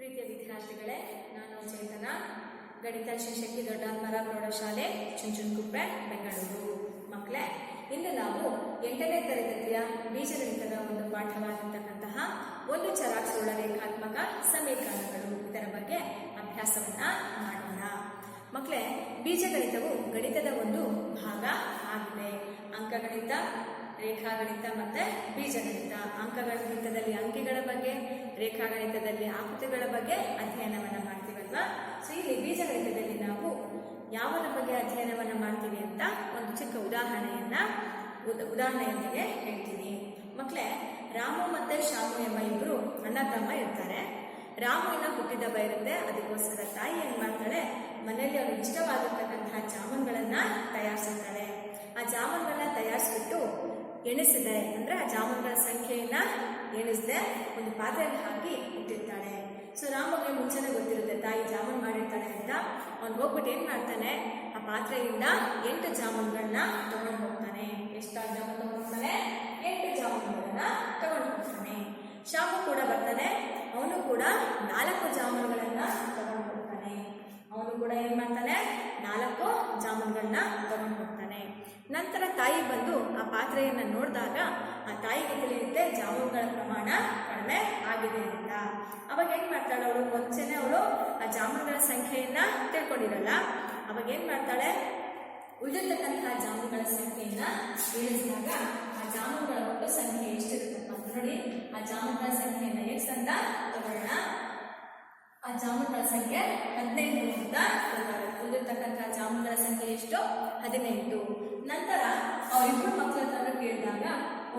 ಪ್ರೀತಿಯ ವಿದ್ಯಾರ್ಥಿಗಳೇ, ನಾನು ಚೇತನ, ಗಣಿತ ಶ್ರೀ ಶಕ್ತಿ ದೊಡ್ಡಾತ್ಮರ ಪ್ರೌಢಶಾಲೆ ಚುಂಚನಕುಪ್ಪೆ, ಬೆಂಗಳೂರು. ಮಕ್ಕಳೇ, ಇಂದು ನಾವು 8ನೇ ತರಗತಿಯ ಬೀಜಗಣಿತದ ಒಂದು ಪಾಠವಾಗಿರ್ತಕ್ಕಂತಹ ಒಂದು ಚರಾಕ್ಷರಗಳ ರೇಖಾತ್ಮಕ ಸಮೀಕರಣಗಳು ಇದರ ಬಗ್ಗೆ ಅಭ್ಯಾಸವನ್ನ ಮಾಡೋಣ. ಮಕ್ಕಳೇ, ಬೀಜಗಣಿತವು ಗಣಿತದ ಒಂದು ಭಾಗ ಆಗಿದೆ. ಅಂಕಗಣಿತ, ರೇಖಾಗಣಿತ ಮತ್ತೆ ಬೀಜಗಣಿತ. ಅಂಕಗಣಿತದಲ್ಲಿ ಅಂಕಿಗಳ ಬಗ್ಗೆ, ರೇಖಾಗಣಿತದಲ್ಲಿ ಆಕೃತಿಗಳ ಬಗ್ಗೆ ಅಧ್ಯಯನವನ್ನ ಮಾಡ್ತೀವಲ್ವಾ. ಸೊ ಇಲ್ಲಿ ಬೀಜಗಣಿತದಲ್ಲಿ ನಾವು ಯಾವರ ಬಗ್ಗೆ ಅಧ್ಯಯನವನ್ನ ಮಾಡ್ತೀವಿ ಅಂತ ಒಂದು ಚಿಕ್ಕ ಉದಾಹರಣೆಯೊಂದಿಗೆ ಹೇಳ್ತೀನಿ. ಮಕ್ಕಳೇ, ರಾಮು ಮತ್ತೆ ಶಾಮು ಎಂಬ ಇಬ್ಬರು ಅಣ್ಣ ತಮ್ಮ ಇರ್ತಾರೆ. ರಾಮುವಿನ ಹುಟ್ಟಿದಬ್ಬ ಇರುತ್ತೆ. ಅದಕ್ಕೋಸ್ಕರ ತಾಯಿ ಏನ್ ಮಾಡ್ತಾಳೆ, ಮನೆಯಲ್ಲಿ ಅವ್ರಿಗೆ ಇಷ್ಟವಾಗಿರ್ತಕ್ಕಂತಹ ಜಾಮೂನ್ಗಳನ್ನ ತಯಾರಿಸುತ್ತಾಳೆ. ಆ ಜಾಮೂನ್ಗಳನ್ನ ತಯಾರಿಸ್ಬಿಟ್ಟು ಎಣಿಸಿದೆ ಅಂದ್ರೆ ಆ ಜಾಮೂನ್ಗಳ ಸಂಖ್ಯೆಯನ್ನ ಎಣಿಸದೆ ಒಂದು ಪಾತ್ರೆಯಲ್ಲಿ ಹಾಕಿ ಇಟ್ಟಿರ್ತಾಳೆ. ಸೊ ರಾಮಗೆ ಮುಂಚೆನೆ ಗೊತ್ತಿರುತ್ತೆ ತಾಯಿ ಜಾಮೂನ್ ಮಾಡಿರ್ತಾಳೆ ಅಂತ. ಅವ್ನು ಹೋಗ್ಬಿಟ್ಟು ಏನ್ ಮಾಡ್ತಾನೆ, ಆ ಪಾತ್ರೆಯಿಂದ 8 ಜಾಮೂನ್ಗಳನ್ನ ತಗೊಂಡು ಹೋಗ್ತಾನೆ. ಎಷ್ಟು ಜಾಮೂನ್ ತಗೊಂಡು ಹೋಗ್ತಾನೆ? 8 ಜಾಮೂನ್ಗಳನ್ನ ತಗೊಂಡು ಹೋಗ್ತಾನೆ. ಶಾಮು ಕೂಡ ಬರ್ತಾನೆ. ಅವನು ಕೂಡ 4 ಜಾಮೂನ್ಗಳನ್ನ ತಗೊಂಡು ಹೋಗ್ತಾನೆ. ಅವನು ಕೂಡ ಏನ್ ಮಾಡ್ತಾನೆ, 4 ಜಾಮೂನ್ಗಳನ್ನ ತಗೊಂಡು ಹೋಗ್ತಾನೆ. ನಂತರ ತಾಯಿ ಬಂದು ಆ ಪಾತ್ರೆಯನ್ನ ನೋಡಿದಾಗ ಆ ತಾಯಿಗೆ ತಿಳಿಯುತ್ತೆ ಜಾಮೂನ್ಗಳ ಪ್ರಮಾಣ ಕಡಿಮೆ ಆಗಿದೆ ಅಂತ. ಅವಾಗ ಏನ್ ಮಾಡ್ತಾಳೆ, ಅವಳು ಮುಂಚೆನೆ ಅವಳು ಆ ಜಾಮೂನ್ಗಳ ಸಂಖ್ಯೆಯನ್ನ ತಿಳ್ಕೊಂಡಿರಲ್ಲ. ಅವಾಗ ಏನ್ ಮಾಡ್ತಾಳೆ, ಉಳಿದಿರ್ತಕ್ಕಂತಹ ಜಾಮೂನ್ಗಳ ಸಂಖ್ಯೆಯನ್ನ ಇಳಿಸಿದಾಗ ಆ ಜಾಮೂನ್ಗಳ ಒಟ್ಟು ಸಂಖ್ಯೆ ಎಷ್ಟಿರುತ್ತಪ್ಪ ಅಂತ ನೋಡಿ. ಆ ಜಾಮೂನ್ಗಳ ಸಂಖ್ಯೆಯನ್ನ ಎಷ್ಟು ಅಂತ ತಗೊಳ್ಳೋಣ. ಆ ಜಾಮೂನ್ಗಳ ಸಂಖ್ಯೆ 15 ಅಂತ ಉಳಿದಿರ್ತಕ್ಕಂತಹ ಜಾಮೂನ್ಗಳ ಸಂಖ್ಯೆ ಎಷ್ಟು? 15. ನಂತರ ಅವರಿಬ್ಬರು ಮಕ್ಕಳ ಹತ್ರ ಕೇಳಿದಾಗ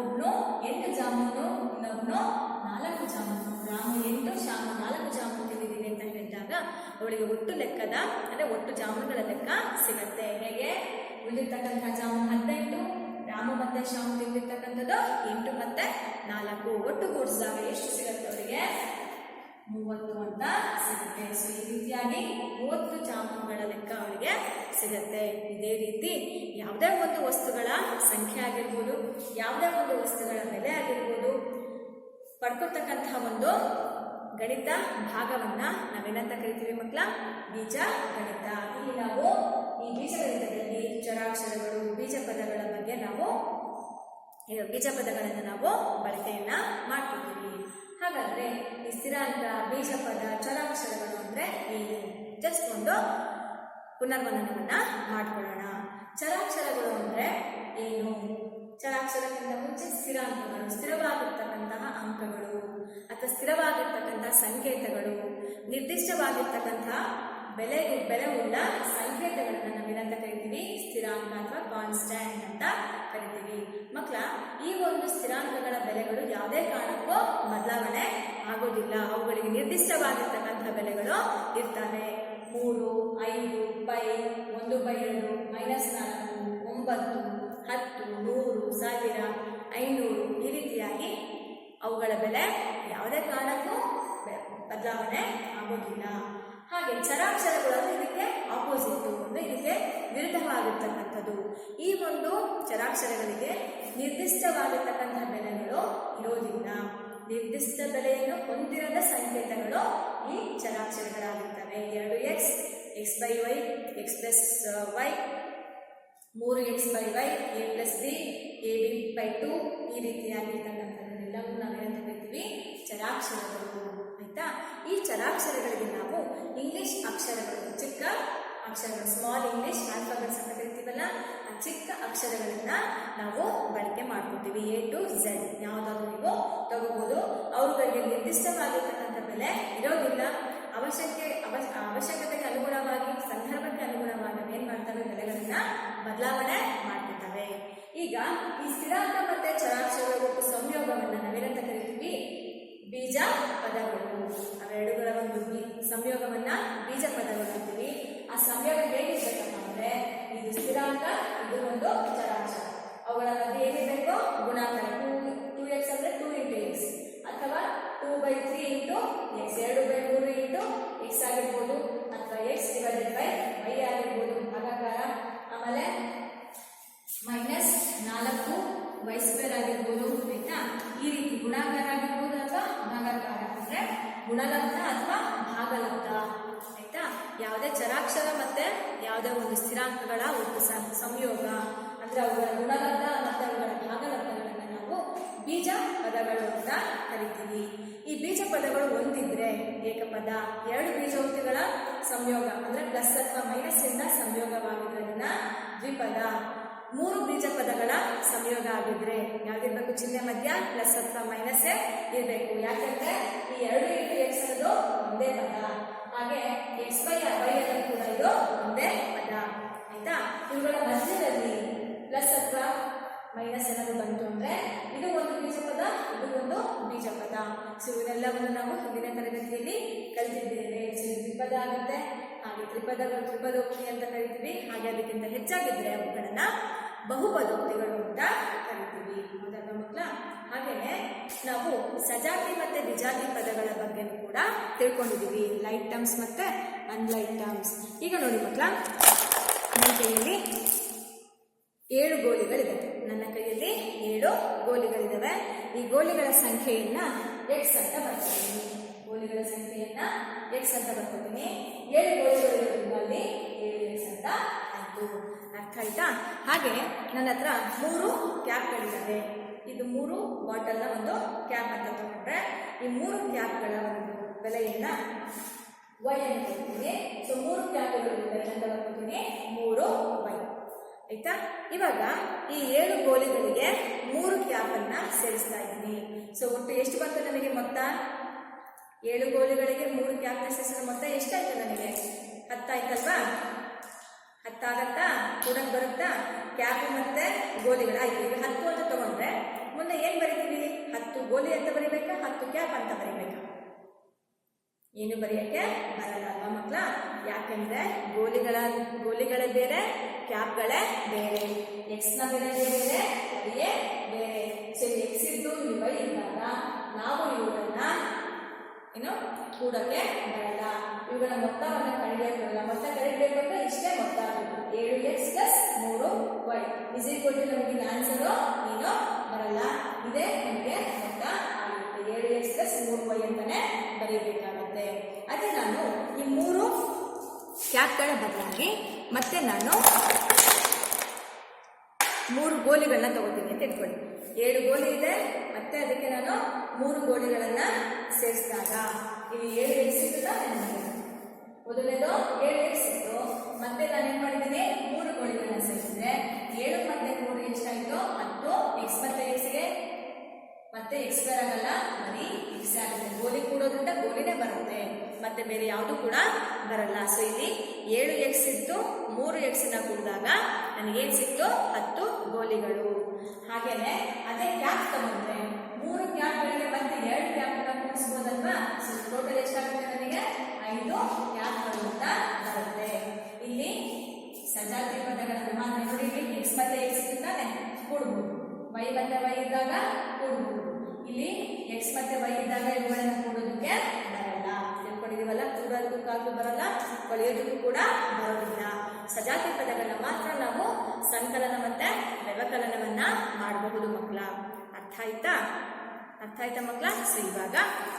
ಒಬ್ನು 8 ಜಾಮೂನು, ಇನ್ನೊಬ್ನು 4 ಜಾಮೂನು. ರಾಮು 8, ಶಾಮು 4 ಜಾಮೂನು ತಿಂದಿದ್ದೀವಿ ಅಂತ ಹೇಳಿದಾಗ ಅವಳಿಗೆ ಒಟ್ಟು ಲೆಕ್ಕದ ಅಂದ್ರೆ ಒಟ್ಟು ಜಾಮೂನುಗಳ ಲೆಕ್ಕ ಸಿಗತ್ತೆ. ಹೇಗೆ? ಉಳಿದಿರ್ತಕ್ಕಂತಹ ಜಾಮೂನು 15, ರಾಮು ಮತ್ತೆ ಶಾಮು ತಿಂದಿರ್ತಕ್ಕಂಥದ್ದು 8 ಮತ್ತೆ 4. ಒಟ್ಟು ಕೂಡಿಸಿದಾಗ ಎಷ್ಟು ಸಿಗತ್ತೆ ಅವರಿಗೆ? 30 ಅಂತ ಸಿಗುತ್ತೆ. ಸೊ ಈ ರೀತಿಯಾಗಿ 30 ಜಾಮೂನುಗಳ ಲೆಕ್ಕ ಅವರಿಗೆ ಸಿಗತ್ತೆ. ಇದೇ ರೀತಿ ಯಾವುದೇ ಒಂದು ವಸ್ತುಗಳ ಸಂಖ್ಯೆ ಆಗಿರ್ಬೋದು, ಯಾವುದೇ ಒಂದು ವಸ್ತುಗಳ ಬೆಲೆ ಆಗಿರ್ಬೋದು, ಪಡ್ಕೊಳ್ತಕ್ಕಂತಹ ಒಂದು ಗಣಿತ ಭಾಗವನ್ನ ನಾವೇನಂತ ಕರಿತೀವಿ ಮಕ್ಕಳ? ಬೀಜ ಗಣಿತ. ಇಲ್ಲಿ ನಾವು ಈ ಬೀಜ ಗಣಿತದಲ್ಲಿ ಚರಾಕ್ಷರಗಳು, ಬೀಜ ಪದಗಳ ಬಗ್ಗೆ ಬೀಜ ಪದಗಳನ್ನು ನಾವು ಬಳಕೆಯನ್ನ ಮಾಡ್ಕೊತೀವಿ. ಹಾಗಾದ್ರೆ ಈ ಸ್ಥಿರಾಂಕ, ಬೀಜ ಪದ, ಚರಾಕ್ಷರಗಳು ಅಂದ್ರೆ ಏನು? ಜಸ್ಟ್ ಒಂದು ಪುನರ್ವರ್ಣನವನ್ನ ಮಾಡ್ಕೊಳ್ಳೋಣ. ಚರಾಕ್ಷರಗಳು ಅಂದ್ರೆ ಏನು? ಚರಾಕ್ಷರಕ್ಕಿಂತ ಮುಂಚೆ ಸ್ಥಿರಾಂಕಗಳು, ಸ್ಥಿರವಾಗಿರ್ತಕ್ಕಂತಹ ಅಂಕಗಳು ಅಥವಾ ಸ್ಥಿರವಾಗಿರ್ತಕ್ಕಂತಹ ಸಂಕೇತಗಳು, ನಿರ್ದಿಷ್ಟವಾಗಿರ್ತಕ್ಕಂತಹ ಬೆಲೆ ಉಳ್ಳ ಸಂಕೇತಗಳನ್ನ ನಾವೇನಂತ ಕರಿತೀವಿ? ಸ್ಥಿರಾಂಕ ಅಥವಾ ಕಾನ್ಸ್ಟೆಂಟ್ ಅಂತ ಕರಿತೀವಿ. ಮಕ್ಕಳ, ಈ ಒಂದು ಸ್ಥಿರಾಂಕಗಳ ಬೆಲೆಗಳು ಯಾವುದೇ ಕಾರಣಕ್ಕೂ ಬದಲಾವಣೆ ಆಗೋದಿಲ್ಲ. ಅವುಗಳಿಗೆ ನಿರ್ದಿಷ್ಟವಾಗಿರ್ತಕ್ಕಂತಹ ಬೆಲೆಗಳು ಇರ್ತವೆ. 3, 5, π, 1/2, -4, 9, 10, 100, 1000, 500 ಈ ರೀತಿಯಾಗಿ ಅವುಗಳ ಬೆಲೆ ಯಾವುದೇ ಕಾರಣಕ್ಕೂ ಬದಲಾವಣೆ ಆಗೋದಿಲ್ಲ. ಹಾಗೆ ಚರಾಕ್ಷರಗಳು ಇದಕ್ಕೆ ಆಪೋಸಿಟ್, ಅಂದ್ರೆ ಇದಕ್ಕೆ ವಿರುದ್ಧವಾಗಿರ್ತಕ್ಕಂಥದ್ದು. ಈ ಒಂದು ಚರಾಕ್ಷರಗಳಿಗೆ ನಿರ್ದಿಷ್ಟವಾಗಿರ್ತಕ್ಕಂತಹ ಬೆಲೆಗಳು ಇರೋದಿಲ್ಲ. ನಿರ್ದಿಷ್ಟ ಬೆಲೆಯನ್ನು ಹೊಂದಿರದ ಸಂಕೇತಗಳು ಈ ಚರಾಕ್ಷರಗಳಾಗಿರ್ತವೆ. 2x, x/y, x+y, 3x/y, a+b, ab/2 ಈ ರೀತಿಯಾಗಿರ್ತಕ್ಕಂಥದ್ದೆಲ್ಲವೂ ನಾವೇನಂತ ಕರಿತೀವಿ? ಚರಾಕ್ಷರಗಳು. ಆಯ್ತಾ? ಈ ಚರಾಕ್ಷರಗಳಿಗೆ ನಾವು ಇಂಗ್ಲಿಷ್ ಅಕ್ಷರಗಳು, ಚಿಕ್ಕ ಅಕ್ಷರಗಳು, ಸ್ಮಾಲ್ ಇಂಗ್ಲಿಷ್ ಆಲ್ಫಾಬೆಟ್ಸ್ ಅಂತ ಕರಿತೀವಲ್ಲ, ಆ ಚಿಕ್ಕ ಅಕ್ಷರಗಳನ್ನ ನಾವು ಬಳಕೆ ಮಾಡ್ಕೊತೀವಿ. A to Z ಯಾವುದಾದ್ರು ನೀವು ತಗೋಬಹುದು. ಅವುಗಳಿಗೆ ನಿರ್ದಿಷ್ಟವಾಗಿರ್ತಕ್ಕಂಥ ಬೆಲೆ ಇರೋದಿಲ್ಲ. ಅವಶ್ಯಕತೆಗೆ ಅನುಗುಣವಾಗಿ, ಸಂದರ್ಭಕ್ಕೆ ಅನುಗುಣವಾಗಿ ಏನ್ ಮಾಡ್ತವೆ, ಬೆಲೆಗಳನ್ನ ಬದಲಾವಣೆ ಮಾಡ್ಕೊತವೆ. ಈಗ ಈ ಸ್ಥಿರಾಂಕ ಮತ್ತೆ ಚರಾಕ್ಷರಗಳ ಒಟ್ಟು ಸಂಯೋಗವನ್ನ ನಾವೇನಂತ ಕರಿತೀವಿ? ಬೀಜ ಪದಗಳು. ಅವೆರಡುಗಳ ಒಂದು ಸಂಯೋಗವನ್ನ ಬೀಜ ಪದಗಳು ಅಂತೀವಿ. ಆ ಸಂಯೋಗ ಹೇಗಿರ್ಬೇಕಪ್ಪ ಅಂದ್ರೆ, ಇದು ಸ್ಥಿರಾಂಕ, ಇದು ಒಂದು ಚರಾಕ್ಷರ. ಅವುಗಳ ಮಧ್ಯೆ ಏನಿರಬೇಕು? ಗುಣಾಕಾರ. 2x ಅಂದ್ರೆ 2 × x ಅಥವಾ 2/3 × x, 2/3 × x ಆಗಿರ್ಬೋದು, ಅಥವಾ x/y ಆಗಿರ್ಬೋದು, ಭಾಗಾಕಾರ. ಆಮೇಲೆ -4y² ಆಗಿರ್ಬೋದು. ಆಯ್ತಾ? ಈ ರೀತಿ ಗುಣಾಕಾರ ಆಗಿರ್ಬೋದು ಅಥವಾ ಭಾಗಾಕಾರ ಅಂದ್ರೆ ಗುಣಲಬ್ಧ ಅಥವಾ ಭಾಗಲಬ್ಧ. ಆಯ್ತಾ, ಯಾವುದೇ ಚರಾಕ್ಷರ ಮತ್ತೆ ಯಾವುದೇ ಒಂದು ಸ್ಥಿರಾಂಕಗಳ ಒಟ್ಟು ಸಂಯೋಗ ಅಂದ್ರೆ ಅವುಗಳ ಗುಣಲಬ್ಧ ಮತ್ತೆ ಅವುಗಳ ಭಾಗಲಬ್ಧಗಳನ್ನು ನಾವು ಬೀಜ ಪದಗಳು ಅಂತ ಕರಿತೀವಿ. ಈ ಬೀಜ ಪದಗಳು ಒಂದಿದ್ರೆ ಏಕಪದ, ಎರಡು ಬೀಜೋಕ್ತಿಗಳ ಸಂಯೋಗ ಅಂದ್ರೆ ಪ್ಲಸ್ ಅಥವಾ ಮೈನಸ್ ಇಂದ ಸಂಯೋಗವಾಗಿರೋದನ್ನ ದ್ವಿಪದ, ಮೂರು ಬೀಜ ಪದಗಳ ಸಂಯೋಗ ಆಗಿದ್ರೆ ಯಾವ್ದಿರ್ಬೇಕು, ಚಿಹ್ನೆ ಮಧ್ಯ ಪ್ಲಸ್ ಅಥವಾ ಮೈನಸ್ ಇರಬೇಕು. ಯಾಕಂದ್ರೆ ಈ 2 x ಅನ್ನೋದು ಒಂದೇ ಪದ, ಹಾಗೆ x by y ಅನ್ನೋದು ಕೂಡ ಇದು ಒಂದೇ ಪದ. ಆಯ್ತಾ, ಇವುಗಳ ಮಧ್ಯದಲ್ಲಿ ಪ್ಲಸ್ ಅಥವಾ ಮೈನಸ್ ಏನಾದ್ರು ಬಂತು ಅಂದ್ರೆ ಇದು ಒಂದು ಬೀಜ ಪದ, ಇದು ಒಂದು ಬೀಜ ಪದ. ಸೊ ಇವನ್ನೆಲ್ಲವನ್ನು ನಾವು ಹಿಂದಿನ ತರಗತಿಯಲ್ಲಿ ಕಲಿತಿದ್ದೇವೆ. ದ್ವಿಪದ ಆಗುತ್ತೆ, ಹಾಗೆ ತ್ರಿಪದೋಕ್ತಿ ಅಂತ ಕರಿತೀವಿ. ಹಾಗೆ ಅದಕ್ಕಿಂತ ಹೆಚ್ಚಾಗಿದ್ರೆ ಅವುಗಳನ್ನ ಬಹುಪದೋಕ್ತಿಗಳು ಅಂತ ಕರಿತೀವಿ. ಹೌದಲ್ವಾ ಮಕ್ಕಳ? ಹಾಗೆಯೇ ನಾವು ಸಜಾತಿ ಮತ್ತೆ ವಿಜಾತಿ ಪದಗಳ ಬಗ್ಗೆ ಕೂಡ ತಿಳ್ಕೊಂಡಿದ್ದೀವಿ, ಲೈಟ್ ಟರ್ಮ್ಸ್ ಮತ್ತೆ ಅನ್ಲೈಟ್ ಟರ್ಮ್ಸ್. ಈಗ ನೋಡಿ ಮಕ್ಕಳ, ನನ್ನ ಕೈಯಲ್ಲಿ 7 ಗೋಲಿಗಳಿದೆ. ನನ್ನ ಕೈಯಲ್ಲಿ 7 ಗೋಲಿಗಳಿದಾವೆ. ಈ ಗೋಲಿಗಳ ಸಂಖ್ಯೆಯನ್ನ x ಅಂತ ಬರ್ತೀನಿ. ಗೋಲಿಗಳ ಸಂಖ್ಯೆಯನ್ನ x ಅಂತ ಬರ್ಕೊತೀನಿ. 7 ಗೋಲಿಗಳಿರೋದ್ರಿಂದ ಅಲ್ಲಿ 7x ಅಂತ ಆಯ್ತು. ಅರ್ಥ ಆಯ್ತಾ? ಹಾಗೆ ನನ್ನ ಹತ್ರ 3 ಕ್ಯಾಪ್ಗಳಿದ್ದಾವೆ. ಇದು 3 ಬಾಟಲ್ನ ಒಂದು ಕ್ಯಾಪ್ ಅಂತ ತಗೊಂಡ್ರೆ ಈ 3 ಕ್ಯಾಪ್ಗಳ ಒಂದು ಬೆಲೆಯನ್ನ y ಅಂತ ಕೊಡ್ತೀನಿ. ಸೊ 3 ಕ್ಯಾಪ್ಗಳು ಬೆಲೆ ಅಂತ ಬರ್ಕೊತೀನಿ 3y. ಆಯ್ತಾ? ಇವಾಗ ಈ 7 ಗೋಲಿಗಳಿಗೆ 3 ಕ್ಯಾಪ್ ಅನ್ನ ಸೇರಿಸ್ತಾ ಇದ್ದೀನಿ. ಸೊ ಒಟ್ಟು ಎಷ್ಟು ಬಂತು ನಮಗೆ ಮೊತ್ತ? 7 ಗೋಲಿಗಳಿಗೆ 3 ಕ್ಯಾಪ್ ಸೇರಿಸಿದ ಮೊತ್ತ ಎಷ್ಟಾಯ್ತು ನನಗೆ? 10 ಆಯ್ತಲ್ವಾ? 10 ಆಗತ್ತಾ? ಕೂಡಕ್ ಬರುತ್ತಾ? ಕ್ಯಾಪ್ ಮತ್ತೆ ಗೋಲಿಗಳು ಆಯ್ತು. ಈಗ 10 ಅಂತ ತಗೊಂಡ್ರೆ ಮುಂದೆ ಏನ್ ಬರೀತೀವಿ? 10 ಗೋಲಿ ಅಂತ ಬರೀಬೇಕಾ, 10 ಕ್ಯಾಪ್ ಅಂತ ಬರೀಬೇಕಾ? ಏನು ಬರೆಯಕ್ಕೆ ಬರಲ್ಲ ಅಲ್ವಾ ಮಕ್ಕಳ? ಯಾಕೆಂದ್ರೆ ಗೋಲಿಗಳೇ ಬೇರೆ, ಕ್ಯಾಪ್ಗಳೇ ಬೇರೆ, ಎಕ್ಸ್ ನ ಬೆಲೆ ಬೇರೆ, ಅದೇ ಬೇರೆ. ಸೊ ಎಕ್ಸ್ ಇದ್ದು y ಇದ್ದಾಗ ನಾವು ಇವುಗಳನ್ನ ಏನು ಕೂಡಕ್ಕೆ ಬರಲ್ಲ, ಇವುಗಳ ಮೊತ್ತವನ್ನು ಕಡಿಲಿಕ್ಕೆ ಬರಲ್ಲ. ಮೊತ್ತ ಕಡಿಬೇಕು ಅಂದ್ರೆ ಇಷ್ಟೇ ಮೊತ್ತ ಆಗುತ್ತೆ, 7x + 3y is equal to ನಮಗೆ ಆನ್ಸರ್ ಏನು ಬರಲ್ಲ. ಇದೇ ನಮಗೆ ಮೊತ್ತ ಆಗುತ್ತೆ, 7x + 3y ಅಂತಾನೆ ಬರೀಬೇಕಾಗುತ್ತೆ. ಅದೇ ನಾನು ಈ 3 ಕ್ಯಾಪ್ಗಳ ಬದಲಾಗಿ ಮತ್ತೆ ನಾನು 3 ಗೋಲಿಗಳನ್ನ ತಗೋತೀನಿ ಅಂತ ಇಟ್ಕೊಳ್ಳಿ. 7 ಗೋಲಿ ಇದೆ, ಮತ್ತೆ ಅದಕ್ಕೆ ನಾನು 3 ಗೋಲಿಗಳನ್ನ ಸೇರಿಸಿದಾಗ ಇಲ್ಲಿ 7x ಇತ್ತು. ಮೊದಲನೇದು 7x ಇತ್ತು, ಮತ್ತೆ ನಾನು ಏನ್ ಮಾಡಿದ್ದೀನಿ 3 ಗೋಲಿಗಳನ್ನ ಸೇರಿಸಿದ್ರೆ 7 ಮತ್ತೆ 3 ಎಷ್ಟಾಯ್ತು? 10. x ಮತ್ತೆ x ಗೆ ಮತ್ತೆ x ಬರಲ್ಲ, ಬರೀ x ಆಗುತ್ತೆ. ಗೋಲಿ ಕೂಡೋದ್ರಿಂದ ಗೋಲಿನೇ ಬರುತ್ತೆ, ಮತ್ತೆ ಬೇರೆ ಯಾವುದು ಕೂಡ ಬರಲ್ಲ. ಸೊ ಇಲ್ಲಿ 7x ಇತ್ತು, 3x ನ ಕೂಡಿದಾಗ ನನಗೇನ್ ಸಿಕ್ತು? 10 ಗೋಲಿಗಳು. ಹಾಗೇನೆ ಅದೇ ಕ್ಯಾಪ್ ತಗೊಂಡ್ರೆ 3 ಕ್ಯಾಪ್ಗಳಿಗೆ ಮತ್ತೆ 2 ಕ್ಯಾಪ್ ಕೂಡಿಸ್ಬೋದಲ್ವಾ? ಸೊ ಟೋಟಲ್ ಎಷ್ಟಾಗುತ್ತೆ ನನಗೆ? 5 ಕ್ಯಾಪ್ಗಳು ಅಂತ ಬರುತ್ತೆ. ಇಲ್ಲಿ ಸಜಾತಿ ಪದಗಳನ್ನು ಮಾತ್ರ ನೋಡಿ, x ಮತ್ತೆ x ಇದ್ದಾನೆ ಕೂಡ್ಬೋದು, y ಮತ್ತೆ y ಇದ್ದಾಗ ಕೂಡ್ಬೋದು. ಇಲ್ಲಿ x ಮತ್ತೆ y ಇದ್ದಾಗ ಇವುಗಳನ್ನು ಕೂಡೋದಕ್ಕೆ ಬರಲ್ಲ. ತಿಳ್ಕೊಂಡಿದೀವಲ್ಲ? ಕೂಡೋದಕ್ಕಾಗ್ಲೂ ಬರಲ್ಲ, ಕಳೆಯೋದಕ್ಕೂ ಕೂಡ ಬರೋದಿಲ್ಲ. ಸಜಾತಿ ಪದಗಳನ್ನ ಮಾತ್ರ ನಾವು ಸಂಕಲನ ಮತ್ತೆ ವ್ಯವಕಲನವನ್ನ ಮಾಡಬಹುದು ಮಕ್ಕಳ. ಅರ್ಥ ಆಯ್ತಾ? ಅರ್ಥ ಆಯ್ತಾ ಮಕ್ಕಳ? ಸೊ ಇವಾಗ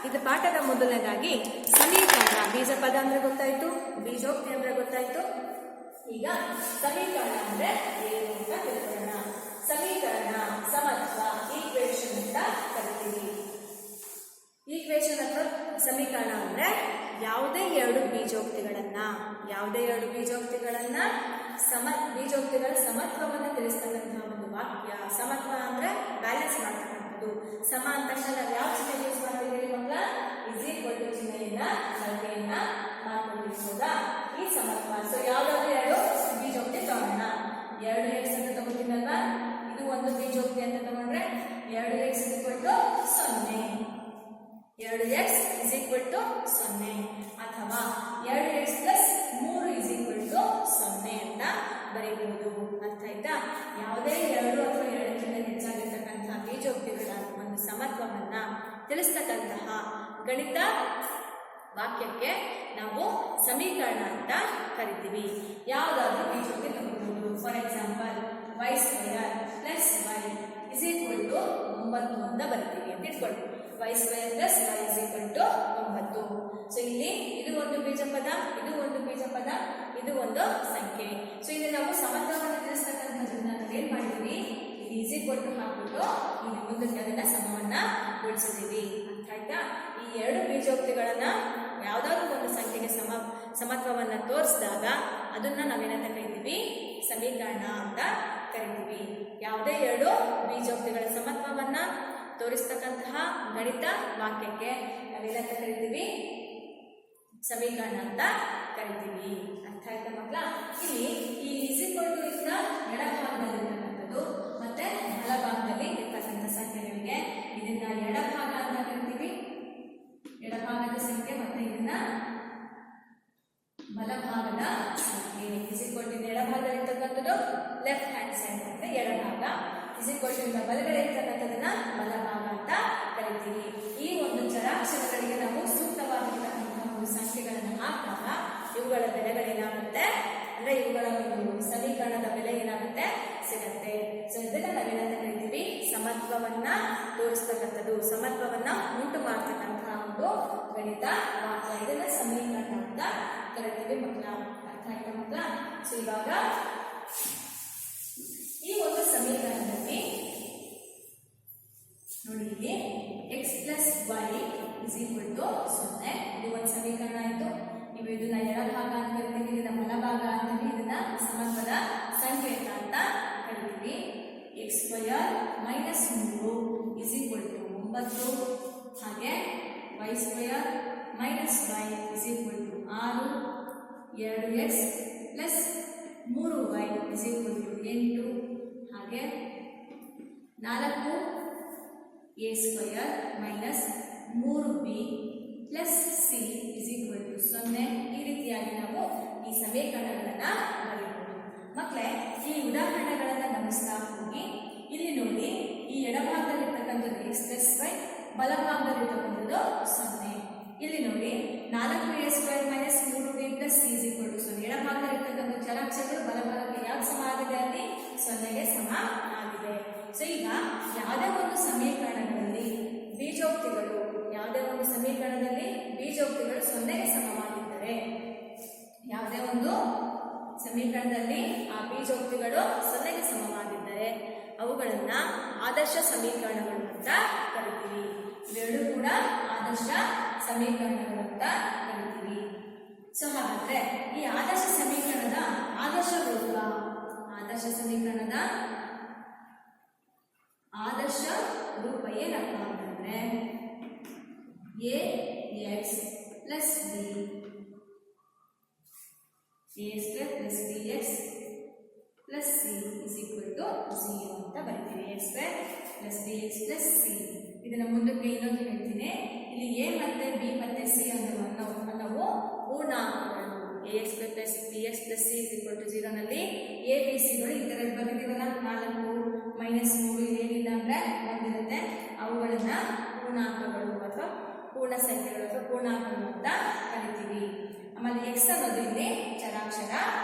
ಇದು ಪಾಠದ ಮೊದಲನೇದಾಗಿ ಸಮೀಕರಣ. ಬೀಜ ಪದ ಅಂದ್ರೆ ಗೊತ್ತಾಯ್ತು, ಬೀಜೋಕ್ತಿ ಅಂದ್ರೆ ಗೊತ್ತಾಯ್ತು. ಈಗ ಸಮೀಕರಣ ಅಂದ್ರೆ ಏನು ಅಂತ ತಿಳ್ಕೊಳ್ಳೋಣ. ಸಮೀಕರಣ, ಸಮತ್ವ, ಈಕ್ವೇಶನ್ ಅಂತ ಕರಿತೀವಿ. ಈಕ್ವೇಶನ್ ಅಥವಾ ಸಮೀಕರಣ ಅಂದ್ರೆ ಯಾವುದೇ 2 ಬೀಜೋಕ್ತಿಗಳನ್ನ ಬೀಜೋಕ್ತಿಗಳ ಸಮತ್ವವನ್ನು ತಿಳಿಸ್ತಕ್ಕಂತಹ ಒಂದು ವಾಕ್ಯ. ಸಮತ್ವ ಅಂದ್ರೆ ಬ್ಯಾಲೆನ್ಸ್ ಮಾಡ್ತಕ್ಕಂಥದ್ದು. ಸಮ ಅಂತ ತಕ್ಷಣ ನಾವು ಯಾವ ಚಿಹ್ನೆ ಯೂಸ್ ಮಾಡ್ತೀವಿ ಮಕ್ಕಳ? ಇಸ್ ಈಕ್ವಲ್ ಟು ಚಿಹ್ನೆಯನ್ನ ಬಳಕೆಯನ್ನ ಮಾಡ್ಕೊಂಡಿರ್ಬೋದಾ? ಈ ಸಮತ್ವ. ಸೊ ಯಾವ್ದಾದ್ರು 2 ಬೀಜೋಕ್ತಿ ತಗೋಣ. 2x ಅಂತ ತಗೋತೀನಲ್ವಾ? ಇದು ಒಂದು ಬೀಜೋಕ್ತಿ ಅಂತ ತಗೊಂಡ್ರೆ 2x = 0. 2x = 0 ಅಥವಾ 2x + 3 = 0 ಅಂತ ಬರೀಬಹುದು. ಅರ್ಥ ಆಯ್ತಾ? ಯಾವುದೇ 2 ಅಥವಾ 2ಕ್ಕಿಂತ ಹೆಚ್ಚಾಗಿರ್ತಕ್ಕಂತಹ ಬೀಜೋಕ್ತಿಗಳ ಒಂದು ಸಮತ್ವವನ್ನ ತಿಳಿಸ್ತಕ್ಕಂತಹ ಗಣಿತ ವಾಕ್ಯಕ್ಕೆ ನಾವು ಸಮೀಕರಣ ಅಂತ ಕರಿತೀವಿ. ಯಾವುದಾದ್ರೂ ಬೀಜೋಕ್ತಿ ತಗೋಬಹುದು. ಫಾರ್ ಎಕ್ಸಾಂಪಲ್ y² + y = 9 ಅಂತ ಬರ್ತೀವಿ ಅಂತ ಇಟ್ಕೊಳ್ಳಿ. y² + y = 9. ಸೊ ಇಲ್ಲಿ ಇದು ಒಂದು ಬೀಜಪದ, ಇದು ಒಂದು ಬೀಜಪದ, ಇದು ಒಂದು ಸಂಖ್ಯೆ. ಸೊ ಇಲ್ಲಿ ನಾವು ಸಮತ್ವವನ್ನು ತಿಳಿಸ್ತಕ್ಕಂಥದ್ದನ್ನ ನಾವು ಏನ್ ಮಾಡಿದೀವಿ, ಈಸಿ ಕೊಟ್ಟು ಹಾಕ್ಬಿಟ್ಟು ಇಲ್ಲಿ ಮುಂದಕ್ಕೆ ಅದನ್ನ ಸಮವನ್ನ ಗೊಳಿಸಿದೀವಿ. ಅರ್ಥ ಆಯ್ತಾ? ಈ ಎರಡು ಬೀಜೋಕ್ತಿಗಳನ್ನ ಯಾವ್ದಾದ್ರು ಒಂದು ಸಂಖ್ಯೆಗೆ ಸಮತ್ವವನ್ನ ತೋರಿಸಿದಾಗ ಅದನ್ನ ನಾವೇನಂತ ಕರಿತೀವಿ, ಸಮೀಕರಣ ಅಂತ ಕರಿತೀವಿ. ಯಾವುದೇ ಎರಡು ಬೀಜೋಕ್ತಿಗಳ ಸಮತ್ವವನ್ನ ತೋರಿಸ್ತಕ್ಕಂತಹ ಗಣಿತ ವಾಕ್ಯಕ್ಕೆ ನಾವೇನಂತ ಕರಿತೀವಿ, ಸಮೀಕರಣ ಅಂತ ಕರಿತೀವಿ. ಅರ್ಥ ಆಯ್ತಾ ಮಕ್ಕಳ? ಇಲ್ಲಿ ಈ ಈಸಿಕೊಂಡು ಇಂದ ಎಡಭಾಗದಲ್ಲಿರ್ತಕ್ಕಂಥದ್ದು ಮತ್ತೆ ಬಲಭಾಗದಲ್ಲಿ ಇರ್ತಕ್ಕಂಥ ಸಂಖ್ಯೆಗಳಿಗೆ ಇದನ್ನ ಎಡಭಾಗ ಅಂತ ಕರಿತೀವಿ, ಎಡಭಾಗದ ಸಂಖ್ಯೆ, ಮತ್ತೆ ಇದನ್ನ ಬಲಭಾಗದ ಸಂಖ್ಯೆ. ಈಸಿಕೊಂಡು ಎಡಭಾಗದಲ್ಲಿ ಇರ್ತಕ್ಕಂಥದ್ದು ಲೆಫ್ಟ್ ಹ್ಯಾಂಡ್ ಸೈಡ್ ಅಂದ್ರೆ ಎಡಭಾಗ, ಈಸಿಕೊಂಡು ಬಲಗಡೆ ಇರ್ತಕ್ಕಂಥದನ್ನ ಬಲಭಾಗ ಅಂತ ಕರಿತೀವಿ. ಈ ಒಂದು ಚರಾಕ್ಷರಗಳಿಗೆ ನಾವು ಸೂಕ್ತವಾಗಿರ್ತಕ್ಕಂಥ ಒಂದು ಸಂಖ್ಯೆಗಳನ್ನು ಹಾಕಿದಾಗ ಇವುಗಳ ಬೆಲೆಗಳೇನಾಗುತ್ತೆ ಅಂದ್ರೆ ಇವುಗಳ ಒಂದು ಸಮೀಕರಣದ ಬೆಲೆ ಏನಾಗುತ್ತೆ, ಸಿಗತ್ತೆ. ಸೊ ಇದನ್ನ ನಾವೇನಂತ ಕರಿತೀವಿ, ಸಮತ್ವವನ್ನ ತೋರಿಸ್ತಕ್ಕಂಥದ್ದು, ಸಮತ್ವವನ್ನ ಉಂಟು ಮಾಡ್ತಕ್ಕಂತಹ ಒಂದು ಗಣಿತ ವಾಕ್ಯ, ಇದನ್ನ ಸಮೀಕರಣ ಅಂತ ಕರಿತೀವಿ ಮಕ್ಕಳ. ಅರ್ಥ ಆಯ್ತಾ ಮಕ್ಕಳ? ಸೊ ಇವಾಗ ಈ ಒಂದು ಸಮೀಕರಣದಲ್ಲಿ ನೋಡಿ, ಇಲ್ಲಿ x plus y is equal to 0. ಇದು ಒಂದು ಸಮೀಕರಣ ಆಯಿತು. ನೀವು ಇದನ್ನ ಎಡಭಾಗ ಅಂತ ಕರಿತೀವಿ, ಇದನ್ನ ಬಲಭಾಗ ಅಂತೀವಿ, ಇದನ್ನ ಸಮತ್ವದ ಸಂಕೇತ ಅಂತ ಕರಿತೀವಿ. x square minus 3 is equal to 9, ಹಾಗೆ y square minus y is equal to 6, 2x plus 3y is equal to 8, ಹಾಗೆ 4 a square minus 3b plus c is equal to 0. ಈ ರೀತಿಯಾಗಿ ನಾವು ಈ ಸಮೀಕರಣಗಳನ್ನ ಬರೆಯಬಹುದು. ಮಕ್ಕಳೇ, ಈ ಉದಾಹರಣೆಗಳನ್ನ ಗಮನಿಸ್ತಾ ಹೋಗಿ. ಇಲ್ಲಿ ನೋಡಿ, ಈ ಎಡಭಾಗದಲ್ಲಿರ್ತಕ್ಕಂಥದ್ದು x ಪ್ಲಸ್ y, ಬಲಭಾಗದಲ್ಲಿರ್ತಕ್ಕಂಥದ್ದು 0. ಇಲ್ಲಿ ನೋಡಿ 4a square minus 3b plus c is equal to 0. ಎಡಭಾಗದಲ್ಲಿರ್ತಕ್ಕಂಥ ಚರಾಕ್ಷರಗಳು ಬಲಭಾಗಕ್ಕೆ ಯಾವ್ದು ಸಮ ಆಗಿದೆ ಅಲ್ಲಿ 0ಗೆ ಸಮ ಆಗಿದೆ. ಸೊ ಈಗ ಯಾವುದೇ ಒಂದು ಸಮೀಕರಣಗಳಲ್ಲಿ ಬೀಜೋಕ್ತಿಗಳು, ಯಾವುದೇ ಒಂದು ಸಮೀಕರಣದಲ್ಲಿ ಬೀಜೋಕ್ತಿಗಳು 0ಗೆ ಸಮವಾಗಿದ್ದರೆ, ಯಾವುದೇ ಒಂದು ಸಮೀಕರಣದಲ್ಲಿ ಆ ಬೀಜೋಕ್ತಿಗಳು 0ಗೆ ಸಮವಾಗಿದ್ದರೆ ಅವುಗಳನ್ನ ಆದರ್ಶ ಸಮೀಕರಣಗಳು ಅಂತ ಕರಿತೀವಿ. ಇವೆರಡೂ ಕೂಡ ಆದರ್ಶ ಸಮೀಕರಣಗಳು ಅಂತ ಕರಿತೀವಿ. ಸೊ ಹಾಗಾದ್ರೆ ಈ ಆದರ್ಶ ಸಮೀಕರಣದ ಆದರ್ಶ ರೂಪ, ಆದರ್ಶ ಸಮೀಕರಣದ ಆದರ್ಶ ರೂಪ ಏನಪ್ಪ ಅಂತಂದ್ರೆ ax plus b, ax plus bx plus c is equal to 0 ಅಂತ ಬರೀತೀವಿ. a square plus bx plus c. ಇದನ್ನ ಮುಂದಕ್ಕೆ ಇನ್ನೊಂದು ಹೇಳ್ತೀನಿ. ಇಲ್ಲಿ a ಮತ್ತೆ b ಮತ್ತೆ c ಅನ್ನವು ಪೂರ್ಣಾಂಕಗಳು. ax plus bx plus c is equal to 0 ನಲ್ಲಿ a b c ಗಳು ಈ ತರ ಬರೆದಿದ್ದೀವಲ್ಲ, 4 ಮೈನಸ್ 3 ಏನಿಲ್ಲ ಅಂದ್ರೆ ಒಂದಿರುತ್ತೆ. ಅವುಗಳನ್ನ ಪೂರ್ಣಾಂಕಗಳು ಅಥವಾ ಪೂರ್ಣ ಸಂಖ್ಯೆಗಳು ಅಥವಾ ಪೂರ್ಣಾಂಕಗಳು ಅಂತ ಕರಿತೀವಿ. ಆಮೇಲೆ x ಅನ್ನೋದು ಇಲ್ಲಿ ಚರಾಕ್ಷರ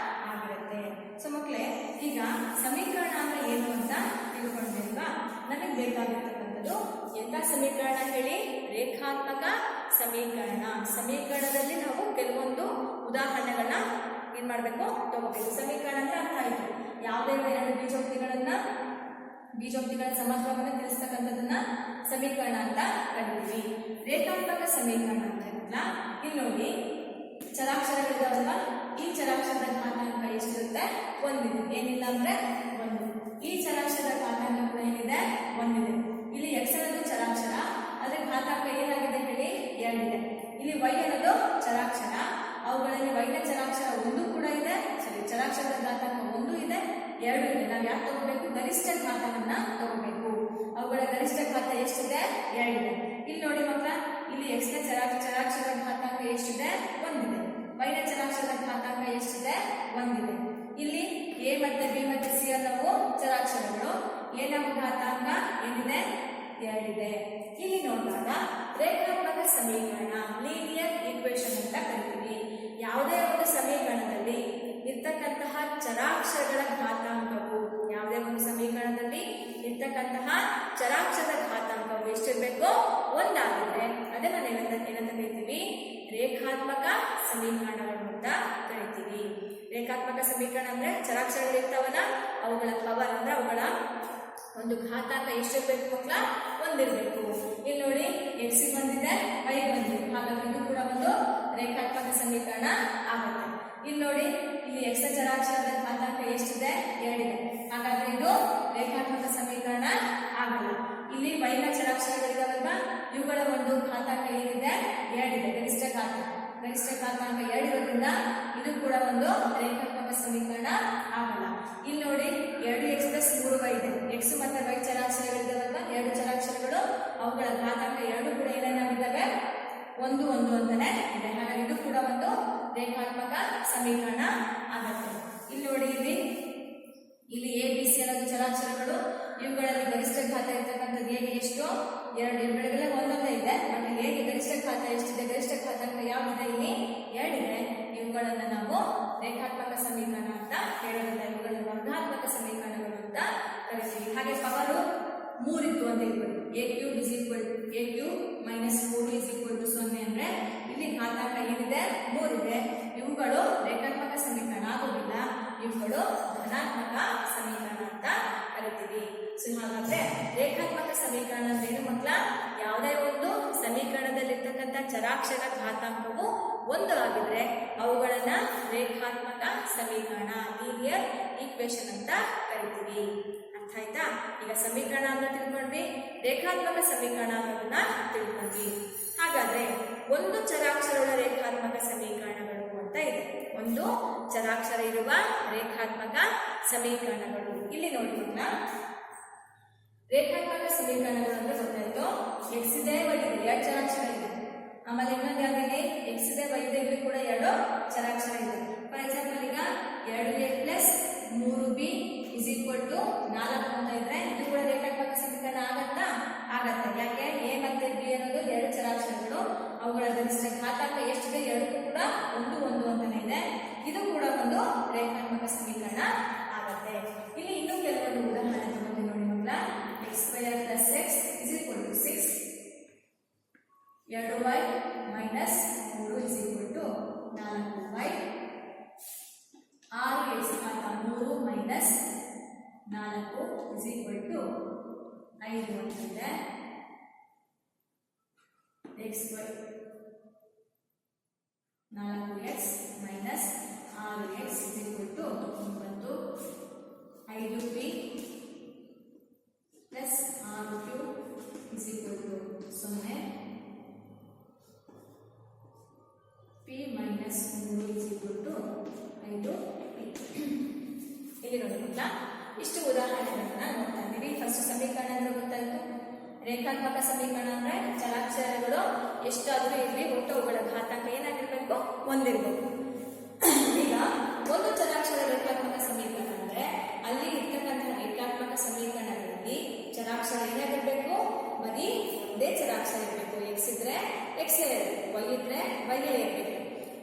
ಆಗಿರುತ್ತೆ. ಸೊ ಮಕ್ಕಳೇ, ಈಗ ಸಮೀಕರಣ ಅಂದ್ರೆ ಏನು ಅಂತ ತಿಳ್ಕೊಂಡ್ಬೇಕಲ್ವಾ? ನಮಗೆ ಬೇಕಾಗಿರ್ತಕ್ಕಂಥದ್ದು ಎಂಥ ಸಮೀಕರಣ ಹೇಳಿ? ರೇಖಾತ್ಮಕ ಸಮೀಕರಣ. ಸಮೀಕರಣದಲ್ಲಿ ನಾವು ಕೆಲವೊಂದು ಉದಾಹರಣೆಗಳನ್ನ ಏನ್ ಮಾಡ್ಬೇಕು, ತಗೋಬೇಕು. ಸಮೀಕರಣ ಅಂದ್ರೆ ಅರ್ಥ ಆಯ್ತು, ಯಾವುದೇ ಎರಡು ಬೀಜೋಕ್ತಿಗಳ ಸಮತ್ವವನ್ನು ತಿಳಿಸ್ತಕ್ಕಂಥದ್ದನ್ನ ಸಮೀಕರಣ ಅಂತ ಕರಿತೀವಿ. ರೇಖಾತ್ಮಕ ಸಮೀಕರಣ ಅಂತ ಇಲ್ಲಿ ನೋಡಿ, ಚರಾಕ್ಷರಗಳಿದಾವಲ್ವಾ, ಈ ಚರಾಕ್ಷರದ ಘಾತಾಂಕ ಎಷ್ಟಿರುತ್ತೆ? 1 ಇದೆ. ಏನಿಲ್ಲ ಅಂದ್ರೆ 1. ಈ ಚರಾಕ್ಷರದ ಘಾತಾಂಕ ಕೂಡ ಏನಿದೆ? 1 ಇದೆ. ಇಲ್ಲಿ x ಅನ್ನೋದು ಚರಾಕ್ಷರ, ಅದ್ರ ಘಾತಾಂಕ ಏನಾಗಿದೆ ಹೇಳಿ? 2 ಇದೆ. ಇಲ್ಲಿ y ಅನ್ನೋದು ಚರಾಕ್ಷರ, ಅವುಗಳಲ್ಲಿ y ನ ಚರಾಕ್ಷರ 1 ಕೂಡ ಇದೆ. ಸರಿ, ಚರಾಕ್ಷರದ ಘಾತಾಂಕ 1 ಇದೆ, 2 ಇದೆ. ನಾವು ಯಾಕೆ ತಗೋಬೇಕು? ಗರಿಷ್ಠ ಘಾತವನ್ನ ತಗೋಬೇಕು. ಅವುಗಳ ಗರಿಷ್ಠ ಘಾತ ಎಷ್ಟಿದೆ? 2 ಇದೆ. ಇಲ್ಲಿ ನೋಡಿ ಮಕ್ಕಳ, ಇಲ್ಲಿ x ನ ಚರಾಕ್ಷರದ ಘಾತಾಂಕ ಎಷ್ಟಿದೆ? 1 ಇದೆ. y ನ ಚರಾಕ್ಷರದ ಘಾತಾಂಕ ಎಷ್ಟಿದೆ? 1 ಇದೆ. ಇಲ್ಲಿ a ಮತ್ತೆ b ಮತ್ತೆ c ಅನ್ನವು ಚರಾಕ್ಷರಗಳು. a ನ ಘಾತಾಂಕ ಏನಿದೆ? 2 ಇದೆ. ಇಲ್ಲಿ ನೋಡಿದಾಗ ರೇಖಾತ್ಮಕ ಸಮೀಕರಣ, ಲೀನಿಯರ್ ಈಕ್ವೇಶನ್ ಅಂತ ಕರಿತೀವಿ. ಯಾವುದೇ ಒಂದು ಸಮೀಕರಣದಲ್ಲಿ ಇರ್ತಕ್ಕಂತಹ ಚರಾಕ್ಷರಗಳ ಘಾತಾಂಕವು, ಯಾವುದೇ ಒಂದು ಸಮೀಕರಣದಲ್ಲಿ ಇರ್ತಕ್ಕಂತಹ ಚರಾಕ್ಷರದ ಘಾತಾಂಕವು ಎಷ್ಟಿರಬೇಕು? 1 ಆಗಿದ್ರೆ ಅದನ್ನ ಏನಂತ ಕರಿತೀವಿ? ರೇಖಾತ್ಮಕ ಸಮೀಕರಣಗಳು ಅಂತ ಕರಿತೀವಿ. ರೇಖಾತ್ಮಕ ಸಮೀಕರಣ ಅಂದ್ರೆ ಚರಾಕ್ಷರಗಳು ಇರ್ತಾವಲ್ಲ, ಅವುಗಳ ಪವರ್ ಅಂದ್ರೆ ಅವುಗಳ ಒಂದು ಘಾತಾಂಕ ಎಷ್ಟಿರ್ಬೇಕು ಮಕ್ಕಳ? ಒಂದಿರ್ಬೇಕು. ಇಲ್ಲಿ ನೋಡಿ ಎಕ್ಸ್ ಬಂದಿದೆ, ವೈ ಬಂದಿದೆ, ಹಾಗಾಗಿ ಇದು ಕೂಡ ಒಂದು ರೇಖಾತ್ಮಕ ಸಮೀಕರಣ ಆಗುತ್ತೆ. ಇಲ್ಲಿ ನೋಡಿ ಇಲ್ಲಿ ಎಕ್ಸ್ ಚರಾಕ್ಷರದ ಘಾತಾಂಕ ಎಷ್ಟಿದೆ? 2 ಇದೆ, ಹಾಗಾದ್ರೆ ಇದು ರೇಖಾತ್ಮಕ ಸಮೀಕರಣ ಆಗಲ್ಲ. ಇಲ್ಲಿ ವೈನ ಚರಾಕ್ಷರಗಳಿದಾವಲ್ವಾ, ಇವುಗಳ ಒಂದು ಘಾತಾಂಕ ಏನಿದೆ? 2 ಇದೆ, ಗರಿಷ್ಠ ಘಾತಾಂಕ 2 ಇರೋದ್ರಿಂದ ಇದು ಕೂಡ ಒಂದು ರೇಖಾತ್ಮಕ ಸಮೀಕರಣ ಆಗಲ್ಲ. ಇಲ್ಲಿ ನೋಡಿ 2x + 3y ಇದೆ, ಎಕ್ಸ್ ಮತ್ತೆ ವೈ ಚರಾಕ್ಷರಗಳಿದಾವಲ್ವಾ, 2 ಚರಾಕ್ಷರಗಳು, ಅವುಗಳ ಘಾತಾಂಕ 2 ಕೂಡ ಏನೇನಾಗಿದ್ದಾವೆ? 1 1 ಅಂತಾನೆ ಇದೆ, ಹಾಗಾಗಿ ಇದು ಕೂಡ ಒಂದು ರೇಖಾತ್ಮಕ ಸಮೀಕರಣ ಆಗುತ್ತೆ. ಇಲ್ಲಿ ನೋಡಿ ಇಲ್ಲಿ ಎ ಬಿ ಸಿ ಅನ್ನೋದು ಚರಾಕ್ಷರಗಳು, ಇವುಗಳಲ್ಲಿ ಗರಿಷ್ಠ ಘಾತ ಇರ್ತಕ್ಕಂಥದ್ದು ಹೇಗೆ ಎಷ್ಟು? 2 ಇವುಗಳಿಗೆ ಒಂದೊಂದೇ ಇದೆ, ಬಟ್ ಹೇಗೆ ಗರಿಷ್ಠ ಘಾತ ಎಷ್ಟಿದೆ? ಗರಿಷ್ಠ ಘಾತಾಂಕ ಯಾವಿದೆ? ಇಲ್ಲಿ 2 ಇದೆ. ಇವುಗಳನ್ನು ನಾವು ರೇಖಾತ್ಮಕ ಸಮೀಕರಣ ಅಂತ ಹೇಳೋದಿಲ್ಲ, ಇವುಗಳನ್ನು ವರ್ಗಾತ್ಮಕ ಸಮೀಕರಣಗಳು ಅಂತ ಕರಿತೀವಿ. ಹಾಗೆ ಪವರು 3 ಇತ್ತು ಅಂತ ಹೇಳ್ಬೋದು, a cube - 4 0 ಅಂದ್ರೆ ಇಲ್ಲಿ ಘಾತಾಂಕ ಏನಿದೆ? 3 ಇದೆ. ಇವುಗಳು ರೇಖಾತ್ಮಕ ಸಮೀಕರಣ ಆಗುವುದಿಲ್ಲ, ಇವುಗಳು ಧನಾತ್ಮಕ ಸಮೀಕರಣ ಅಂತ ಕರಿತೀವಿ. ಸೊ ಹಾಗಾದ್ರೆ ರೇಖಾತ್ಮಕ ಸಮೀಕರಣ ಅಂದ್ರೆ ಮಕ್ಕಳ? ಯಾವುದೇ ಒಂದು ಸಮೀಕರಣದಲ್ಲಿರ್ತಕ್ಕಂಥ ಚರಾಕ್ಷರ ಘಾತಾಂಕವು 1 ಆಗಿದ್ರೆ ಅವುಗಳನ್ನ ರೇಖಾತ್ಮಕ ಸಮೀಕರಣ, ಲೀನಿಯರ್ ಈಕ್ವೇಶನ್ ಅಂತ ಕರಿತೀವಿ. ಅರ್ಥ ಆಯ್ತಾ? ಈಗ ಸಮೀಕರಣ ಅಂತ ತಿಳ್ಕೊಂಡ್ವಿ, ರೇಖಾತ್ಮಕ ಸಮೀಕರಣ ಅನ್ನೋದನ್ನ ತಿಳ್ಕೊಂಡ್ವಿ. ಹಾಗಾದ್ರೆ ಒಂದು ಚರಾಕ್ಷರಗಳ ರೇಖಾತ್ಮಕ ಸಮೀಕರಣಗಳು ಅಂತ ಇದೆ, ಒಂದು ಚರಾಕ್ಷರ ಇರುವ ರೇಖಾತ್ಮಕ ಸಮೀಕರಣಗಳು. ಇಲ್ಲಿ ನೋಡಿ ಮಕ್ಕಳ, ರೇಖಾತ್ಮಕ ಸಮೀಕರಣಗಳು ಅಂದ್ರೆ ಗೊತ್ತಾಯ್ತು, ಎಕ್ಸ್ ಇದೆ, ವೈ ಇದೆ, 2 ಚರಾಕ್ಷರ ಇದೆ. ಆಮೇಲೆ ಇನ್ನೊಂದು ಯಾವ್ದಿದೆ? ಎಕ್ಸ್ ಇದೆ, ವೈ ಇದೆ, ಇಲ್ಲಿ ಕೂಡ 2 ಚರಾಕ್ಷರ ಇದೆ. ಫಾರ್ ಎಕ್ಸಾಂಪಲ್ ಈಗ 2a + 3b = 4 ಅಂತ ಇದ್ರೆ ಇದು ಕೂಡ ರೇಖಾತ್ಮಕ ಸಮೀಕರಣ ಆಗತ್ತಾ? ಆಗತ್ತೆ. ಯಾಕೆ? ಎ ಮತ್ತೆ ಬಿ ಅನ್ನೋದು 2 ಚರಾಕ್ಷರಗಳು, ಅವುಗಳ ಗರಿಷ್ಠ ಘಾತಾಂಕ ಎಷ್ಟಿದೆ? 2 ಕೂಡ 1 1 ಅಂತಾನೆ ಇದೆ. ಇದು ಕೂಡ ಒಂದು ರೇಖಾತ್ಮಕ ಸಮೀಕರಣ ಆಗತ್ತೆ. ಇಲ್ಲಿ ಇನ್ನೂ ಕೆಲವೊಂದು ಉದಾಹರಣೆ ತಗೊಂಡು ನೋಡಿ ಮಕ್ಕಳ. x² + x = 6, 2y - 3 = 4y, 6x - 3 - 4 = 5 ಅಂತಿದೆ. xy 4x - 6x = 9, 5p + 6q = 0, p - 3 = 5p. ಇಲ್ಲಿ ನೋಡಿ ಮಕ್ಕಳ, ಇಷ್ಟು ಉದಾಹರಣೆಗಳನ್ನ ನೋಡ್ತಾ ಇದ್ದೀವಿ. ಫಸ್ಟ್ ಸಮೀಕರಣ ಅಂದ್ರೆ ಗೊತ್ತಾಯ್ತು. ರೇಖಾತ್ಮಕ ಸಮೀಕರಣ ಅಂದ್ರೆ ಚರಾಕ್ಷರಗಳು ಎಷ್ಟಾದ್ರೂ ಇರಲಿ, ಒಟ್ಟು ಅವುಗಳ ಘಾತಾಂಕ ಏನಾಗಿರ್ಬೇಕು? 1 ಇರಬೇಕು. ಈಗ ಒಂದು ಚರಾಕ್ಷರ ರೇಖಾತ್ಮಕ ಸಮೀಕರಣ ಅಂದ್ರೆ ಅಲ್ಲಿ ಇರ್ತಕ್ಕಂಥ ರೇಖಾತ್ಮಕ ಸಮೀಕರಣಗಳಲ್ಲಿ ಚರಾಕ್ಷರ ಏನಾಗಿರ್ಬೇಕು? ಬರೀ ಒಂದೇ ಚರಾಕ್ಷರ ಇರಬೇಕು. ಎಕ್ಸ್ ಇದ್ರೆ ಎಕ್ಸ್ ಇರಬೇಕು, ವೈ ಇದ್ರೆ ವೈ ಇರಬೇಕು,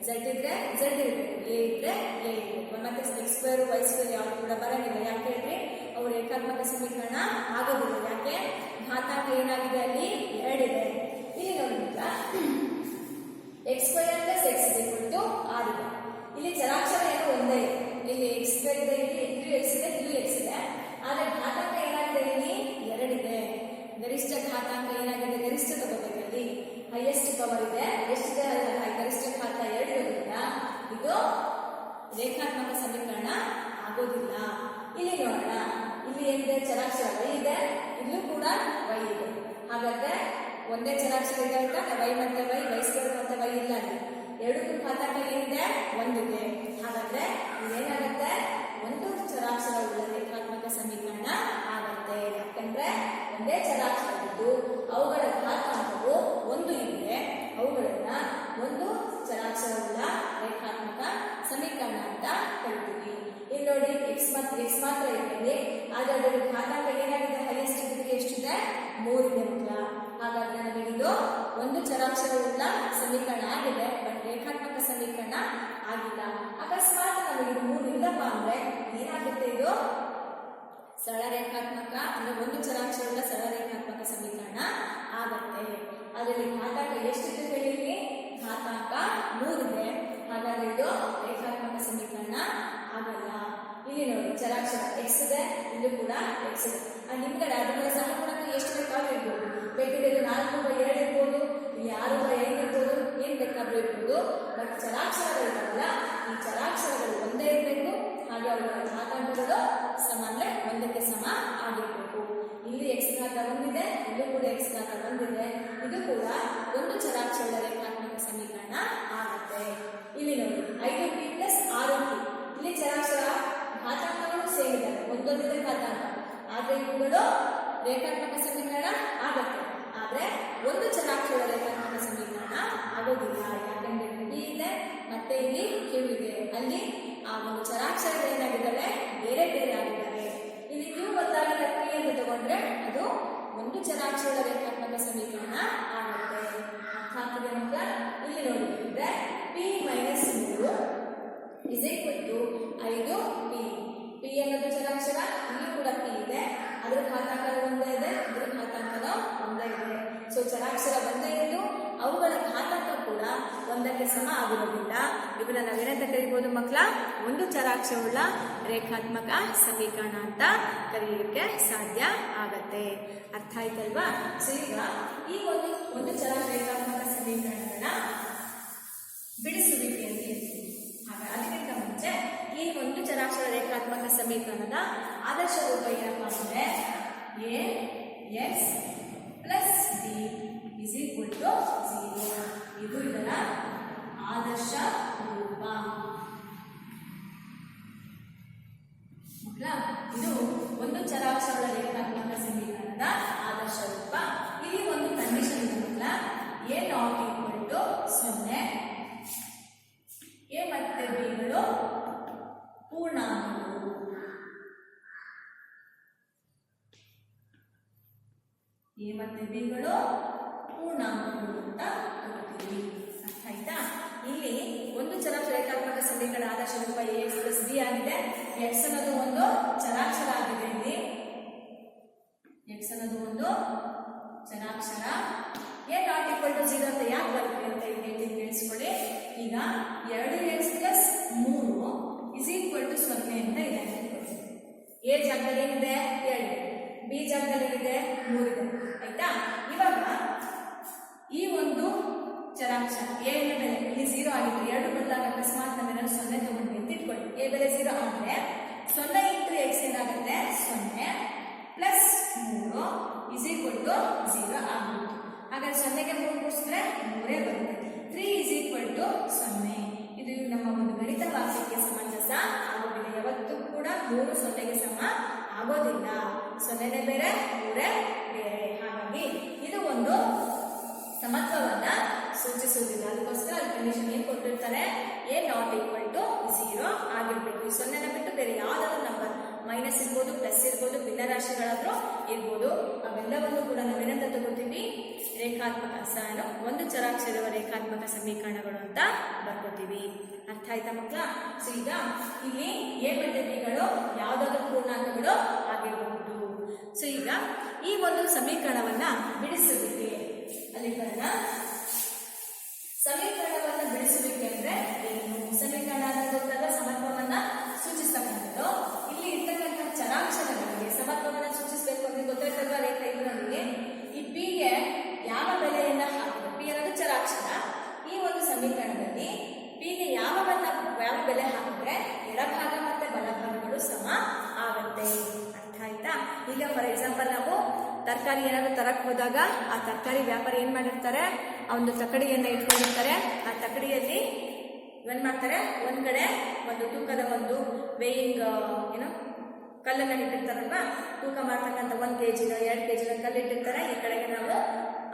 ಝೆಡ್ ಇದ್ರೆ ಝೆಡ್ ಇರಬೇಕು, ಎ ಇದ್ರೆ ಎ ಇರಬೇಕು. ಮತ್ತೆ x² y² ಯಾವುದು ಕೂಡ ಬರಂಗಿಲ್ಲ. ಯಾಕೆ ಹೇಳ್ರಿ? ಅವು ರೇಖಾತ್ಮಕ ಸಮೀಕರಣ ಆಗೋದಿಲ್ಲ. ಯಾಕೆ? ಘಾತಾಂಕ ಏನಾಗಿದೆ? ಅಲ್ಲಿ 2 ಇದೆ. ಇಲ್ಲಿ ನೋಡಿ x² + x = 6 ಇದೆ. ಇಲ್ಲಿ ಚರಾಕ್ಷರ ಏನು ಒಂದೇ ಇದೆ. ಇಲ್ಲಿ x² ಇದೆ, ಇಲ್ಲಿ x ಇದೆ, ಇಲ್ಲಿ x ಇದೆ. ಆದ್ರೆ ಘಾತಾಂಕ ಏನಾಗಿದೆ? ಇಲ್ಲಿ 2 ಇದೆ. ಗರಿಷ್ಠ ಘಾತಾಂಕ ಏನಾಗಿದೆ? ಗರಿಷ್ಠ ತಗೋಬೇಕಲ್ಲಿ, ಹೈಯೆಸ್ಟ್ ಪವರ್ ಇದೆ. ಎಷ್ಟಿದೆ? ಗರಿಷ್ಠ ಘಾತ 2 ಇರೋದ್ರಿಂದ ಇದು ರೇಖಾತ್ಮಕ ಸಮೀಕರಣ ಆಗೋದಿಲ್ಲ. ಇಲ್ಲಿ ನೋಡೋಣ, ಇಲ್ಲಿ ಏನಿದೆ? ಚರಾಕ್ಷರ y ಇದೆ, ಇಲ್ಲೂ ಕೂಡ y ಇದೆ. ಹಾಗಾದ್ರೆ ಒಂದೇ ಚರಾಕ್ಷರ ಇದೆ ಅಂತ y ಮತ್ತೆ y, y² ಮತ್ತೆ y ಇಲ್ಲ. ಎರಡಕ್ಕೂ ಘಾತಾಂಕ ಏನಿದೆ? 1 ಇದೆ. ಹಾಗಾದ್ರೆ ಇದೇನಾಗುತ್ತೆ? ಒಂದು ಚರಾಕ್ಷರ ಉಳ್ಳ ರೇಖಾತ್ಮಕ ಸಮೀಕರಣ ಆಗುತ್ತೆ. ಯಾಕಂದ್ರೆ ಒಂದೇ ಚರಾಕ್ಷರ ಇದ್ದು ಅವುಗಳ ಘಾತಾಂಕವು 1 ಇದ್ರೆ ಅವುಗಳನ್ನ ಒಂದು ಚರಾಕ್ಷರವುಳ್ಳ ರೇಖಾತ್ಮಕ ಸಮೀಕರಣ ಅಂತ ಕರಿತೀವಿ. ಇಲ್ಲಿ ನೋಡಿ ಎಕ್ಸ್ ಮಾತ್ರ ಇದೆ, ಆದ್ರೆ ಅದರ ಘಾತಾಂಕ ಏನಾಗಿದೆ? ಹೈಯೆಸ್ಟ್ ಡಿಗ್ರಿ ಎಷ್ಟಿದೆ? 3 ಇದೆ ಮಕ್ಕಳ. ಹಾಗಾದ್ರೆ ನಮಗಿದು ಒಂದು ಚರಾಕ್ಷರವುಳ್ಳ ಸಮೀಕರಣ ಆಗಿದೆ, ಬಟ್ ರೇಖಾತ್ಮಕ ಸಮೀಕರಣ ಆಗಿಲ್ಲ. ಅಕಸ್ಮಾತ್ ನಮಗಿದು 3 ಇಲ್ಲಪ್ಪ ಅಂದ್ರೆ ಏನಾಗುತ್ತೆ? ಇದು ಸರಳ ರೇಖಾತ್ಮಕ ಅಂದ್ರೆ ಒಂದು ಚರಾಕ್ಷರವುಳ್ಳ ಸರಳ ರೇಖಾತ್ಮಕ ಸಮೀಕರಣ ಆಗುತ್ತೆ. ಅದರಲ್ಲಿ ಘಾತಾಂಕ ಎಷ್ಟಿದೆ? ಹೇಳಿರಿ, ಘಾತಾಂಕ 3 ಇದೆ. ಹಾಗಾದ್ರೆ ಇದು ರೇಖಾತ್ಮಕ ಸಮೀಕರಣ ಆಗಲ್ಲ. ಇಲ್ಲಿ ನೋಡಿ ಚರಾಕ್ಷರ ಎಕ್ಸ್ ಇದೆ, ಇದು ಕೂಡ ಎಕ್ಸ್ ಇದೆ. ನಿಮ್ಗಡೆ ಅದರ ಸಮೀಕರಣ ಎಷ್ಟು ಬೇಕಾದ್ರೂ ಇರ್ಬೋದು. ಬೇಕಿದ್ರೆ 4/2 ಇರ್ಬೋದು, ಇಲ್ಲಿ 6/5 ಇರ್ಬೋದು, ಏನ್ ಬೇಕಾದ್ರೂ ಇರ್ಬೋದು. ಬಟ್ ಚರಾಕ್ಷರಗಳಿರಲ್ಲ, ಈ ಚರಾಕ್ಷರಗಳು ಒಂದೇ ಇರಬೇಕು. ಹಾಗೆ ಅವುಗಳ ಘಾತಾಂಕಗಳು ಸಮ ಅಂದ್ರೆ 1ಕ್ಕೆ ಸಮ ಆಗಿರ್ಬೇಕು. ಇಲ್ಲಿ x ಘಾತ 1 ಇದೆ, ಇಲ್ಲೂ ಕೂಡ x ಘಾತ 1 ಇದೆ. ಇದು ಕೂಡ ಒಂದು ಚರಾಕ್ಷರದ ರೇಖಾತ್ಮಕ ಸಮೀಕರಣ ಆಗುತ್ತೆ. ಇಲ್ಲಿ ನೋಡಿ 5p + 6p. ಇಲ್ಲಿ ಚರಾಕ್ಷರ ಘಾತಾಂಕಗಳು ಸೇಮ್ ಇದ್ದಾವೆ, ಒಂದೊಂದಿದೆ ಘಾತಾಂಕ, ಆದ್ರೆ ಇವುಗಳು ರೇಖಾತ್ಮಕ ಸಮೀಕರಣ ಆಗುತ್ತೆ. ಆದ್ರೆ ಒಂದು ಚರಾಕ್ಷರ ರೇಖಾತ್ಮಕ ಸಮೀಕರಣ ಆಗೋದಿಲ್ಲ. ಯಾಕಂದ್ರೆ p ಇದೆ ಮತ್ತೆ ಇಲ್ಲಿ q ಇದೆ. ಅಲ್ಲಿ ಆ ಒಂದು ಚರಾಕ್ಷರಗಳು ಏನಾಗಿದ್ದಾವೆ, ಬೇರೆ ಬೇರೆ ಆಗಿದ್ದಾವೆ. ಇಲ್ಲಿ q ಬದಲಾಗಿ p ಅಂತ ತಗೊಂಡ್ರೆ ಅದು ಒಂದು ಚರಾಕ್ಷರ ರೇಖಾತ್ಮಕ ಸಮೀಕರಣ ಆಗುತ್ತೆ. ಅರ್ಥ ಆಗ್ತದೆ ಮಕ್ಕಳ? ಇಲ್ಲಿ ನೋಡಿದ್ರೆ p - 3 = 5p. p ಅನ್ನೋದು ಚರಾಕ್ಷರ, ಇಲ್ಲಿ ಕೂಡ p ಇದೆ, ಅದರ ಘಾತಾಂಕ ಒಂದೇ ಇದೆ, ಇದರ ಘಾತಾಂಕ ಒಂದೇ ಇದೆ. ಸೊ ಚರಾಕ್ಷರ ಒಂದೇ ಇದ್ದು ಅವುಗಳ ಘಾತಾಂಕ ಕೂಡ 1ಕ್ಕೆ ಸಮ ಆಗಿರೋದಿಲ್ಲ. ಇವನ್ನ ನಾವೇನಂತ ಕರೀಬಹುದು ಮಕ್ಕಳ? ಒಂದು ಚರಾಕ್ಷರವುಳ್ಳ ರೇಖಾತ್ಮಕ ಸಮೀಕರಣ ಅಂತ ಕರೆಯಲಿಕ್ಕೆ ಸಾಧ್ಯ ಆಗತ್ತೆ. ಅರ್ಥ ಆಯ್ತಲ್ವಾ? ಸೊ ಈಗ ಈ ಒಂದು ಚರಾಕ್ಷರ ರೇಖಾತ್ಮಕ ಸಮೀಕರಣಗಳನ್ನ ಬಿಡಿಸುವಿಕೆ ಅಂತ ಹೇಳ್ತೀವಿ. ಹಾಗೆ ಅದಕ್ಕಿಂತ ಮುಂಚೆ ಈ ಒಂದು ಚರಾಕ್ಷರ ರೇಖಾತ್ಮಕ ಸಮೀಕರಣದ ಆದರ್ಶ ರೂಪ ಏನಪ್ಪ ಅಂದ್ರೆ ax + b = 0. ಇದು ಇದರ ಆದರ್ಶ ರೂಪ. ಇದು ಒಂದು ಚರಾಕ್ಷರ ರೇಖಾತ್ಮಕ ಸಮೀಕರಣದ ಆದರ್ಶ ರೂಪ. ಇಲ್ಲಿ ಒಂದು ಕಂಡೀಷನ್ ಇದೆ ಮಕ್ಕಳ, a ≠ 0, a ಮತ್ತೆ b ಗಳು ಪೂರ್ಣಾಂಕಗಳು. a ಮತ್ತೆ b ಗಳು ಪೂರ್ಣಾಂಕಗಳು ಅಂತ ತಗೋತೀವಿ. ಅರ್ಥ ಆಯ್ತಾ? ಇಲ್ಲಿ ಒಂದು ಚರಾಕ್ಷರ ರೇಖಾತ್ಮಕ ಸಮೀಕರಣ ಆದರ್ಶ ರೂಪ ax + b ಆಗಿದೆ. x ಅನ್ನೋದು ಒಂದು ಚರಾಕ್ಷರ ಆಗಿದೆ. ಇಲ್ಲಿ x ಅನ್ನೋದು ಒಂದು ಚರಾಕ್ಷರ. a ≠ 0 ಅಂತ ಯಾಕೆ ಬರುತ್ತೆ ಅಂತ ಇಲ್ಲಿ ಕೇಳಿಸ್ಕೊಳ್ಳಿ. ಈಗ 2x + 3 = 0 ಅಂತ ಇದೆ. a ಜಾಗದಲ್ಲಿ ಏನಿದೆ? 2. b ಜಾಗದಲ್ಲಿ ಏನಿದೆ? 3 ಇದೆ. ಆಯ್ತಾ? ಇವಾಗ ಈ ಒಂದು ಚರಾಕ್ಷರ a ನ ಬೆಲೆ ಇಲ್ಲಿ 0 ಆಗಿದೆ. 2 ಬದಲಾಗ ಅಕಸ್ಮಾತ್ ನಾವೇನಾದ್ರು 0 ತಗೊಂಡ್ವಿ ಅಂತ ಇಟ್ಕೊಳ್ಳಿ. a ಬೆಲೆ 0 ಆದ್ರೆ 0 × x ಏನಾಗುತ್ತೆ? 0 + 3 = 0 ಆಗುತ್ತೆ. ಹಾಗಾದ್ರೆ 0ಗೆ 3 ಕೂಡಿಸಿದ್ರೆ 3 ಬರುತ್ತೆ. 3 = 0. ಇದು ನಮ್ಮ ಒಂದು ಗಣಿತ ವಾಕ್ಯಕ್ಕೆ ಸಮಂಜಸ ಆಗೋದಿಲ್ಲ. ಯಾವತ್ತೂ ಕೂಡ 3 0ಗೆ ಸಮ ಆಗೋದಿಲ್ಲ. 0ನೇ ಬೇರೆ, 3 ಬೇರೆ. ಹಾಗಾಗಿ ಇದು ಒಂದು ಸಮತ್ವವನ್ನ ಸೂಚಿಸುವುದಿಲ್ಲ. ಅದಕ್ಕೋಸ್ಕರ ಕಂಡೀಷನ್ ಏನ್ ಕೊಟ್ಟಿರ್ತಾರೆ? a ≠ 0 ಆಗಿರ್ಬೇಕು. ಈ 0ನ ಬಿಟ್ಟು ಬೇರೆ ಯಾವ್ದಾದ್ರು ನಂಬರ್, ಮೈನಸ್ ಇರ್ಬೋದು, ಪ್ಲಸ್ ಇರ್ಬೋದು, ಭಿನ್ನರಾಶಿಗಳಾದ್ರೂ ಇರ್ಬೋದು, ಅವೆಲ್ಲವನ್ನು ಕೂಡ ನಾವೇನಂತ ತಗೋತೀವಿ? ರೇಖಾತ್ಮಕ ಒಂದು ಚರಾಕ್ಷರ ರೇಖಾತ್ಮಕ ಸಮೀಕರಣಗಳು ಅಂತ ಬರ್ಕೋತೀವಿ. ಅರ್ಥ ಆಯ್ತಾ ಮಕ್ಕಳ? ಸೊ ಈಗ ಇಲ್ಲಿ a ಮತ್ತೆ b ಗಳು ಯಾವ್ದಾದ್ರು ಪೂರ್ಣಾಂಕಗಳು ಆಗಿರಬಹುದು. ಸೊ ಈಗ ಈ ಒಂದು ಸಮೀಕರಣವನ್ನ ಬಿಡಿಸುವಿಕೆ ಅಲ್ಲಿ ಬರೋಣ. ಸಮೀಕರಣವನ್ನ ಬಿಡಿಸುವಿಕೆ ಅಂದ್ರೆ ಏನು? ಸಮೀಕರಣ ಗೊತ್ತಾಗ ಸಮತ್ವವನ್ನ ಸೂಚಿಸ್ತಕ್ಕಂಥದ್ದು. ಇಲ್ಲಿ ಇರ್ತಕ್ಕಂಥ ಚರಾಕ್ಷರಗಳಿಗೆ ಸಮತ್ವವನ್ನ ಸೂಚಿಸಬೇಕು ಅಂದ್ರೆ ಗೊತ್ತಾಯ್ತಲ್ವಾ? ರೇಖಾ ಇಬ್ಬರಿಗೆ ಈ p ಗೆ ಯಾವ ಬೆಲೆಯನ್ನ ಹಾಕಿದ್ರೆ, p ಅನ್ನೋದು ಚರಾಕ್ಷರ. ಈ ಒಂದು ಸಮೀಕರಣದಲ್ಲಿ p ಗೆ ಯಾವ ಬೆಲೆ ಹಾಕಿದ್ರೆ ಎಡಭಾಗ ಮತ್ತೆ ಬಲಭಾಗಗಳು ಸಮ ಆಗುತ್ತೆ. ಅರ್ಥ ಆಯ್ತಾ? ಈಗ ಫಾರ್ ಎಕ್ಸಾಂಪಲ್ ನಾವು ತರಕಾರಿ ಏನಾದ್ರು ತರಕ್ ಹೋದಾಗ ಆ ತರಕಾರಿ ವ್ಯಾಪಾರಿ ಏನ್ ಮಾಡಿರ್ತಾರೆ? ಆ ಒಂದು ತಕ್ಕಡಿಯನ್ನ ಇಟ್ಕೊಂಡಿರ್ತಾರೆ. ಆ ತಕ್ಕಡಿಯಲ್ಲಿ ಏನ್ ಮಾಡ್ತಾರೆ? ಒಂದ್ ಕಡೆ ಒಂದು ತೂಕದ ಒಂದು ವೇಯಿಂಗ್ ಕಲ್ಲನ್ನ ಇಟ್ಟಿರ್ತಾರಲ್ವಾ, ತೂಕ ಮಾಡ್ತಕ್ಕಂಥ 1 kg 2 kg ಕಲ್ಲು ಇಟ್ಟಿರ್ತಾರೆ. ಈ ಕಡೆಗೆ ನಾವು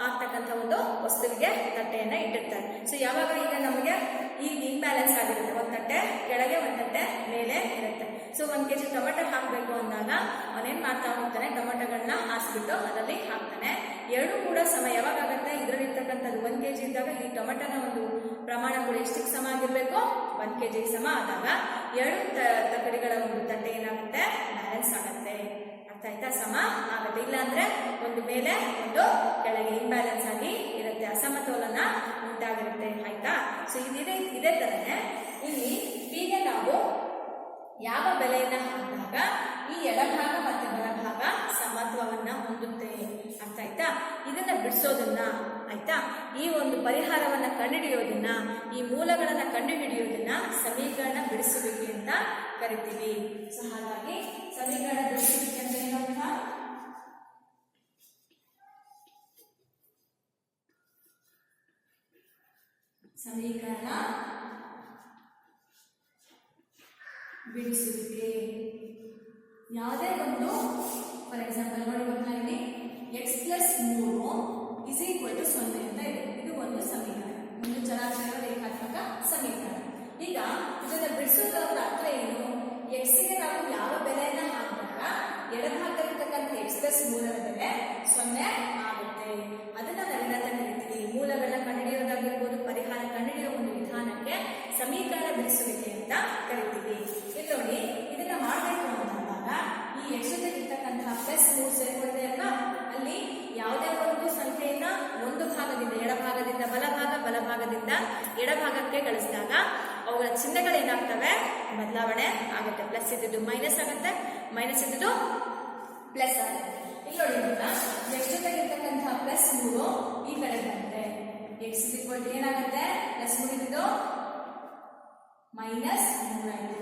ಆಗ್ತಕ್ಕಂಥ ಒಂದು ವಸ್ತುವಿಗೆ ತಟ್ಟೆಯನ್ನ ಇಟ್ಟಿರ್ತಾರೆ. ಸೊ ಯಾವಾಗ ಈಗ ನಮಗೆ ಈ ಇಂಬ್ಯಾಲೆನ್ಸ್ ಆಗಿರುತ್ತೆ, ಒಂದು ತಟ್ಟೆ ಕೆಳಗೆ ಒಂದು ತಟ್ಟೆ ಮೇಲೆ ಇರುತ್ತೆ. ಸೊ 1 kg ಟೊಮೆಟೊ ಹಾಕಬೇಕು ಅಂದಾಗ ಅವನೇನ್ ಮಾಡ್ತಾ ಹೋಗ್ತಾನೆ? ಟೊಮೆಟೊಗಳನ್ನ ಹಾಸ್ಬಿಟ್ಟು ಅದರಲ್ಲಿ ಹಾಕ್ತಾನೆ. ಎರಡು ಕೂಡ ಸಮ ಯಾವಾಗ ಆಗುತ್ತೆ? ಇದರಲ್ಲಿ ಇರ್ತಕ್ಕಂಥದ್ದು 1 kg ಇದ್ದಾಗ ಈ ಟೊಮೆಟೊನ ಒಂದು ಪ್ರಮಾಣ ಕೂಡ ಎಷ್ಟಕ್ಕೆ ಸಮ ಆಗಿರ್ಬೇಕು? 1 kg ಸಮ ಆದಾಗ 2 ತಕ್ಕಡಿಗಳ ಒಂದು ತಟ್ಟೆ ಏನಾಗುತ್ತೆ? ಬ್ಯಾಲೆನ್ಸ್ ಆಗುತ್ತೆ. ಅರ್ಥ ಆಯ್ತಾ? ಸಮ ಆಗುತ್ತೆ. ಇಲ್ಲ ಅಂದ್ರೆ ಒಂದು ಮೇಲೆ ಒಂದು ಕೆಳಗೆ ಇಂಬ್ಯಾಲೆನ್ಸ್ ಆಗಿ ಇರುತ್ತೆ. ಏನಾಗಿರುತ್ತೆ, ಅಸಮತೋಲನ ಉಂಟಾಗಿರುತ್ತೆ. ಆಯ್ತಾ? ಸೊ ಇದೇ ತರನೇ ಇಲ್ಲಿ ಹೀಗೆ ನಾವು ಯಾವ ಬೆಲೆಯನ್ನ ಹಾಕಿದಾಗ ಈ ಎಡಭಾಗ ಮತ್ತೆ ಬಲಭಾಗ ಸಮತ್ವವನ್ನ ಹೊಂದುತ್ತೆ. ಅರ್ಥ ಆಯ್ತಾ? ಇದನ್ನ ಬಿಡಿಸೋದನ್ನ, ಆಯ್ತಾ, ಈ ಒಂದು ಪರಿಹಾರವನ್ನ ಕಂಡುಹಿಡಿಯೋದನ್ನ, ಈ ಮೂಲಗಳನ್ನ ಕಂಡುಹಿಡಿಯೋದನ್ನ ಸಮೀಕರಣ ಬಿಡಿಸುವಿಕೆ ಅಂತ ಕರಿತೀವಿ. ಸೊ ಹಾಗಾಗಿ ಸಮೀಕರಣ ಬಿಡಿಸುವಿಕೆ ಅಂತ ಏನಂತ, ಸಮೀಕರಣ ಬಿಡಿಸುವಿಕೆ ಯಾವುದೇ ಒಂದು, ಫಾರ್ ಎಕ್ಸಾಂಪಲ್ ನೋಡಿ ಮಕ್ಕಳ, ಇಲ್ಲಿ x plus 3 is equal to 0 ಅಂತ ಇದೆ. ಇದು ಒಂದು ಸಮೀಕರಣ, ಒಂದು ಚರಾಚರ ರೇಖಾತ್ಮಕ ಸಮೀಕರಣ. ಈಗ ಇದನ್ನ ಬಿಡಿಸೋದ್ರ ಅರ್ಥ ಏನು? ಎಕ್ಸ್ಗೆ ನಾವು ಯಾವ ಬೆಲೆಯನ್ನ ಹಾಕಿದಾಗ ಎಡಭಾಗದಲ್ಲಿರ್ತಕ್ಕಂಥ ಎಕ್ಸ್ ಪ್ಲಸ್ 3ರ ಬೆಲೆ 0 ಆಗುತ್ತೆ. ಅದನ್ನ ನಾವೇನಂತ ಕರಿತೀವಿ? ಮೂಲಗಳನ್ನ ಕಂಡುಹಿಡಿಯೋದಾಗಿರ್ಬೋದು, ಪರಿಹಾರ ಕಂಡುಹಿಡಿಯೋ ಒಂದು ವಿಧಾನಕ್ಕೆ ಸಮೀಕರಣ ಬಿಡಿಸುವಿಕೆ ಅಂತ ಕರಿತೀವಿ. ಇಲ್ಲಿ ನೋಡಿ, ಇದನ್ನ ಮಾಡಬೇಕು ಅಂತಂದಾಗ ಈ ಎಕ್ಸ್ ಜೊತೆಗಿರ್ತಕ್ಕಂತಹ ಪ್ಲಸ್ 3 ಸೇರ್ಕೊಳ್ತೆ ಅಲ್ವಾ, ಅಲ್ಲಿ ಯಾವುದೇ ಒಂದು ಸಂಖ್ಯೆಯನ್ನ ಒಂದು ಭಾಗದಿಂದ ಎಡಭಾಗದಿಂದ ಬಲಭಾಗ, ಬಲಭಾಗದಿಂದ ಎಡಭಾಗಕ್ಕೆ ಕಳಿಸಿದಾಗ ಅವುಗಳ ಚಿಹ್ನೆಗಳೇನಾಗ್ತವೆ? ಬದಲಾವಣೆ ಆಗುತ್ತೆ. ಪ್ಲಸ್ ಇದ್ದಿದ್ದು ಮೈನಸ್ ಆಗುತ್ತೆ, ಮೈನಸ್ ಇದ್ದಿದ್ದು ಪ್ಲಸ್ ಆಗುತ್ತೆ. ಇಲ್ಲಿ ನೋಡಿ ಈಗ ಎಕ್ಸ್ ಜೊತೆಗಿರ್ತಕ್ಕಂತಹ ಪ್ಲಸ್ 3 ಈ ಕಡೆ ಬರುತ್ತೆ. ಎಕ್ಸ್ ಇಕ್ವಲ್ ಏನಾಗುತ್ತೆ? ಪ್ಲಸ್ 3 ಇದ್ದಿದ್ದು ಮೈನಸ್ 3 ಆಯಿತು.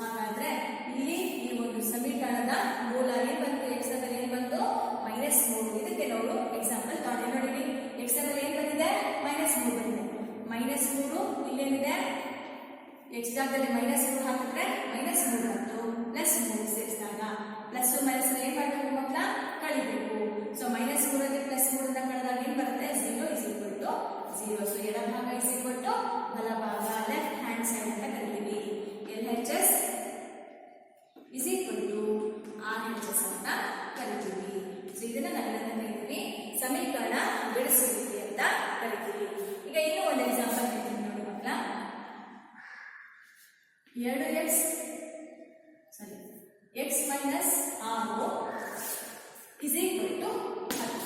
ಹಾಗಾದ್ರೆ ಇಲ್ಲಿ ಈ ಒಂದು ಸಮೀಕರಣದ ಮೂಲ ಏನ್ ಬಂತು? ಎಕ್ಸ್ ಅಲ್ಲಿ ಏನ್ ಬಂತು? ಮೈನಸ್ 3. ಇದಕ್ಕೆ ನಾವು ಎಕ್ಸಾಂಪಲ್ ತಗೊಂಡು ನೋಡಿ, ಎಕ್ಸ್ ಅಲ್ಲಿ ಏನ್ ಬಂದಿದೆ? ಮೈನಸ್ 3 ಬಂದಿದೆ. ಮೈನಸ್ 3 ಇಲ್ಲೇನಿದೆ? ಎಕ್ಸ್ ಜಾಗದಲ್ಲಿ ಮೈನಸ್ 3 ಹಾಕಿದ್ರೆ ಮೈನಸ್ 3 ಬಂತು. ಪ್ಲಸ್ 3 ಸೇರಿಸಿದಾಗ ಪ್ಲಸ್ ಮೈನಸ್ ಏನ್ ಮಾಡಬೇಕು ಮಕ್ಕಳ? ಕಳಿಬೇಕು. ಸೊ ಮೈನಸ್ 3 ಪ್ಲಸ್ 3 ಕಳೆದಾಗ ಏನ್ ಬರುತ್ತೆ? 0 ಇಸ್ ಈಕ್ವಲ್ ಟು 0. ಸೊ ಎಡಭಾಗ ಇಸ್ ಈಕ್ವಲ್ ಟು ಬಲಭಾಗ, ಲೆಫ್ಟ್ ಹ್ಯಾಂಡ್ ಸೈಡ್ ಅಂತ ಕರಿತೀವಿ. LHS is equal to RHS ಅಂತ ಕರಿತೀವಿ. ಸೊ ಇದನ್ನ ನಾವೇನಂತ ಕರಿತೀವಿ? ಸಮೀಕರಣ ಬಿಡಿಸುವಿಕೆ ಅಂತ ಕರಿತೀವಿ. ಈಗ ಇನ್ನೂ ಒಂದು ಎಕ್ಸಾಂಪಲ್ ಹೇಳ್ತೀನಿ ನೋಡಿ ಮಕ್ಕಳ. 2x minus 6 is equal to 10.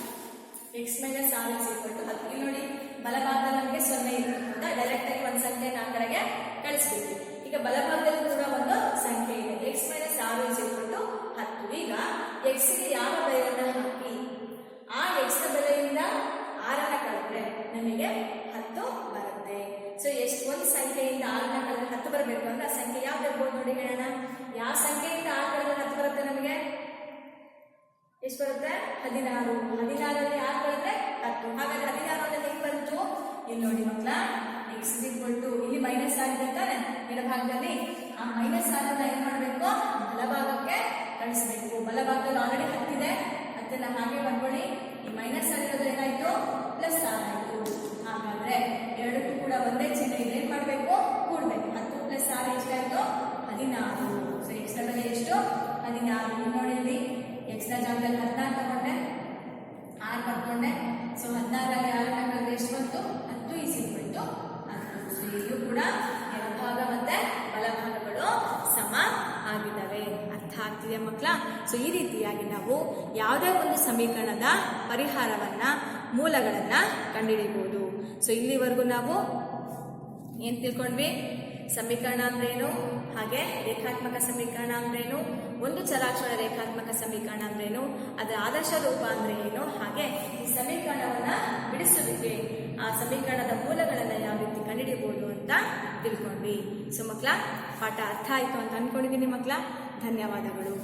X minus 6 is equal to 10. ಇಲ್ಲಿ ನೋಡಿ, ಬಲಭಾಗದಲ್ಲಿ ನಮಗೆ 0 ಇರುತ್ತೆ ಅಂತ ಡೈರೆಕ್ಟ್ ಆಗಿ ಒಂದು ಸಂಖ್ಯೆನ ಆ ಕಡೆಗೆ ಕಳಿಸ್ಬೇಕು. ಈಗ ಬಲಭಾಗದಲ್ಲಿ ಕೂಡ ಒಂದು ಸಂಖ್ಯೆ ಇದೆ. X minus 6 is equal to 10. ಈಗ ಎಕ್ಸ್ ಗೆ ಯಾವ ಬೆಲೆಯನ್ನ ಹಾಕಿ ಆ ಎಕ್ಸ್ ನ ಬೆಲೆಯಿಂದ 6ನ್ನ ಕಳೆದ್ರೆ ನಮಗೆ 10 ಬರುತ್ತೆ. ಸೊ ಎಷ್ಟು ಒಂದು ಸಂಖ್ಯೆಯಿಂದ 6ನ್ನ ಕಳೆದ್ರೆ 10 ಬರಬೇಕು ಅಂದ್ರೆ ಆ ಸಂಖ್ಯೆ ಯಾವ್ದು ಇರ್ಬೋದು ನೋಡಿ ಹೇಳೋಣ. ಯಾವ ಸಂಖ್ಯೆಯಿಂದ 6 ಕಳೆದ್ರೆ 10 ಬರುತ್ತೆ? ನಮಗೆ ಎಷ್ಟು ಬರುತ್ತೆ? 16. 16ರಲ್ಲಿ 6 ಕಳೆದ್ರೆ 10. ಹಾಗಾದ್ರೆ 16 ಹೇಗೆ ಬಂತು? ಇಲ್ಲಿ ನೋಡಿ ಮಕ್ಕಳ, ಎಕ್ಸ್ ಈಕ್ವಲ್ ಟು ಇಲ್ಲಿ ಮೈನಸ್ ಆಗಿದೆ ಅಂತಾನೆ ಎಡಭಾಗದಲ್ಲಿ. ಆ ಮೈನಸ್ 6ನ್ನ ಏನ್ ಮಾಡಬೇಕು? ಬಲಭಾಗಕ್ಕೆ ಕಳಿಸಬೇಕು. ಬಲಭಾಗದಲ್ಲಿ ಆಲ್ರೆಡಿ 10 ಇದೆ, ಅದನ್ನ ಹಾಗೆ ಬರ್ಕೊಳ್ಳಿ. ಈ ಮೈನಸ್ ಆಗಿರೋದು ಏನಾಯ್ತು? ಪ್ಲಸ್ 6 ಆಯ್ತು. ಹಾಗಾದ್ರೆ ಎರಡಕ್ಕೂ ಕೂಡ ಒಂದೇ ಚಿಹ್ನೆ ಇದೆ, ಏನ್ ಮಾಡ್ಬೇಕು? ಕೂಡ್ಬೇಕು. 10 ಪ್ಲಸ್ 6 ಎಷ್ಟಾಯ್ತು? 16. ಸೊ ಎಕ್ಸ್ ನ ಬೆಲೆ ಎಷ್ಟು? 16. ಇಲ್ಲಿ ನೋಡಿ, ಇಲ್ಲಿ ಎಕ್ಸ್ ನ ಜಾಗದಲ್ಲಿ 16 ತಗೊಂಡೆ, 6 ಬರ್ಕೊಂಡೆ. ಸೊ 16ರಲ್ಲಿ 6ನ್ನ ಕಳೆದ್ರೆ ಎಷ್ಟು ಬಂತು? 10 ಇಸ್ ಈಕ್ವಲ್ ಟು 10. ಸೊ ಇಲ್ಲೂ ಕೂಡ ಎಡಭಾಗ ಮತ್ತೆ ಬಲಭಾಗಗಳು ಸಮ ಆಗಿದ್ದಾವೆ. ಅರ್ಥ ಆಗ್ತಿದೆ ಮಕ್ಕಳ? ಸೊ ಈ ರೀತಿಯಾಗಿ ನಾವು ಯಾವುದೇ ಒಂದು ಸಮೀಕರಣದ ಪರಿಹಾರವನ್ನ, ಮೂಲಗಳನ್ನ ಕಂಡುಹಿಡಿಯಬಹುದು. ಸೊ ಇಲ್ಲಿವರೆಗೂ ನಾವು ಏನ್ ತಿಳ್ಕೊಂಡ್ವಿ? ಸಮೀಕರಣ ಅಂದ್ರೇನು, ಹಾಗೆ ರೇಖಾತ್ಮಕ ಸಮೀಕರಣ ಅಂದ್ರೇನು, ಒಂದು ಚರಾಕ್ಷರ ರೇಖಾತ್ಮಕ ಸಮೀಕರಣ ಅಂದ್ರೇನು, ಅದರ ಆದರ್ಶ ರೂಪ ಅಂದ್ರೆ ಏನು, ಹಾಗೆ ಈ ಸಮೀಕರಣವನ್ನ ಬಿಡಿಸುವಿಕೆ, ಆ ಸಮೀಕರಣದ ಮೂಲಗಳನ್ನ ಯಾವ ರೀತಿ ಕಂಡುಹಿಡಿಯಬಹುದು ಅಂತ ತಿಳ್ಕೊಂಡ್ವಿ. ಸೊ ಮಕ್ಕಳ, ಪಾಠ ಅರ್ಥ ಆಯ್ತು ಅಂತ ಅನ್ಕೊಂಡಿದ್ದೀನಿ ಮಕ್ಕಳ. ಧನ್ಯವಾದಗಳು.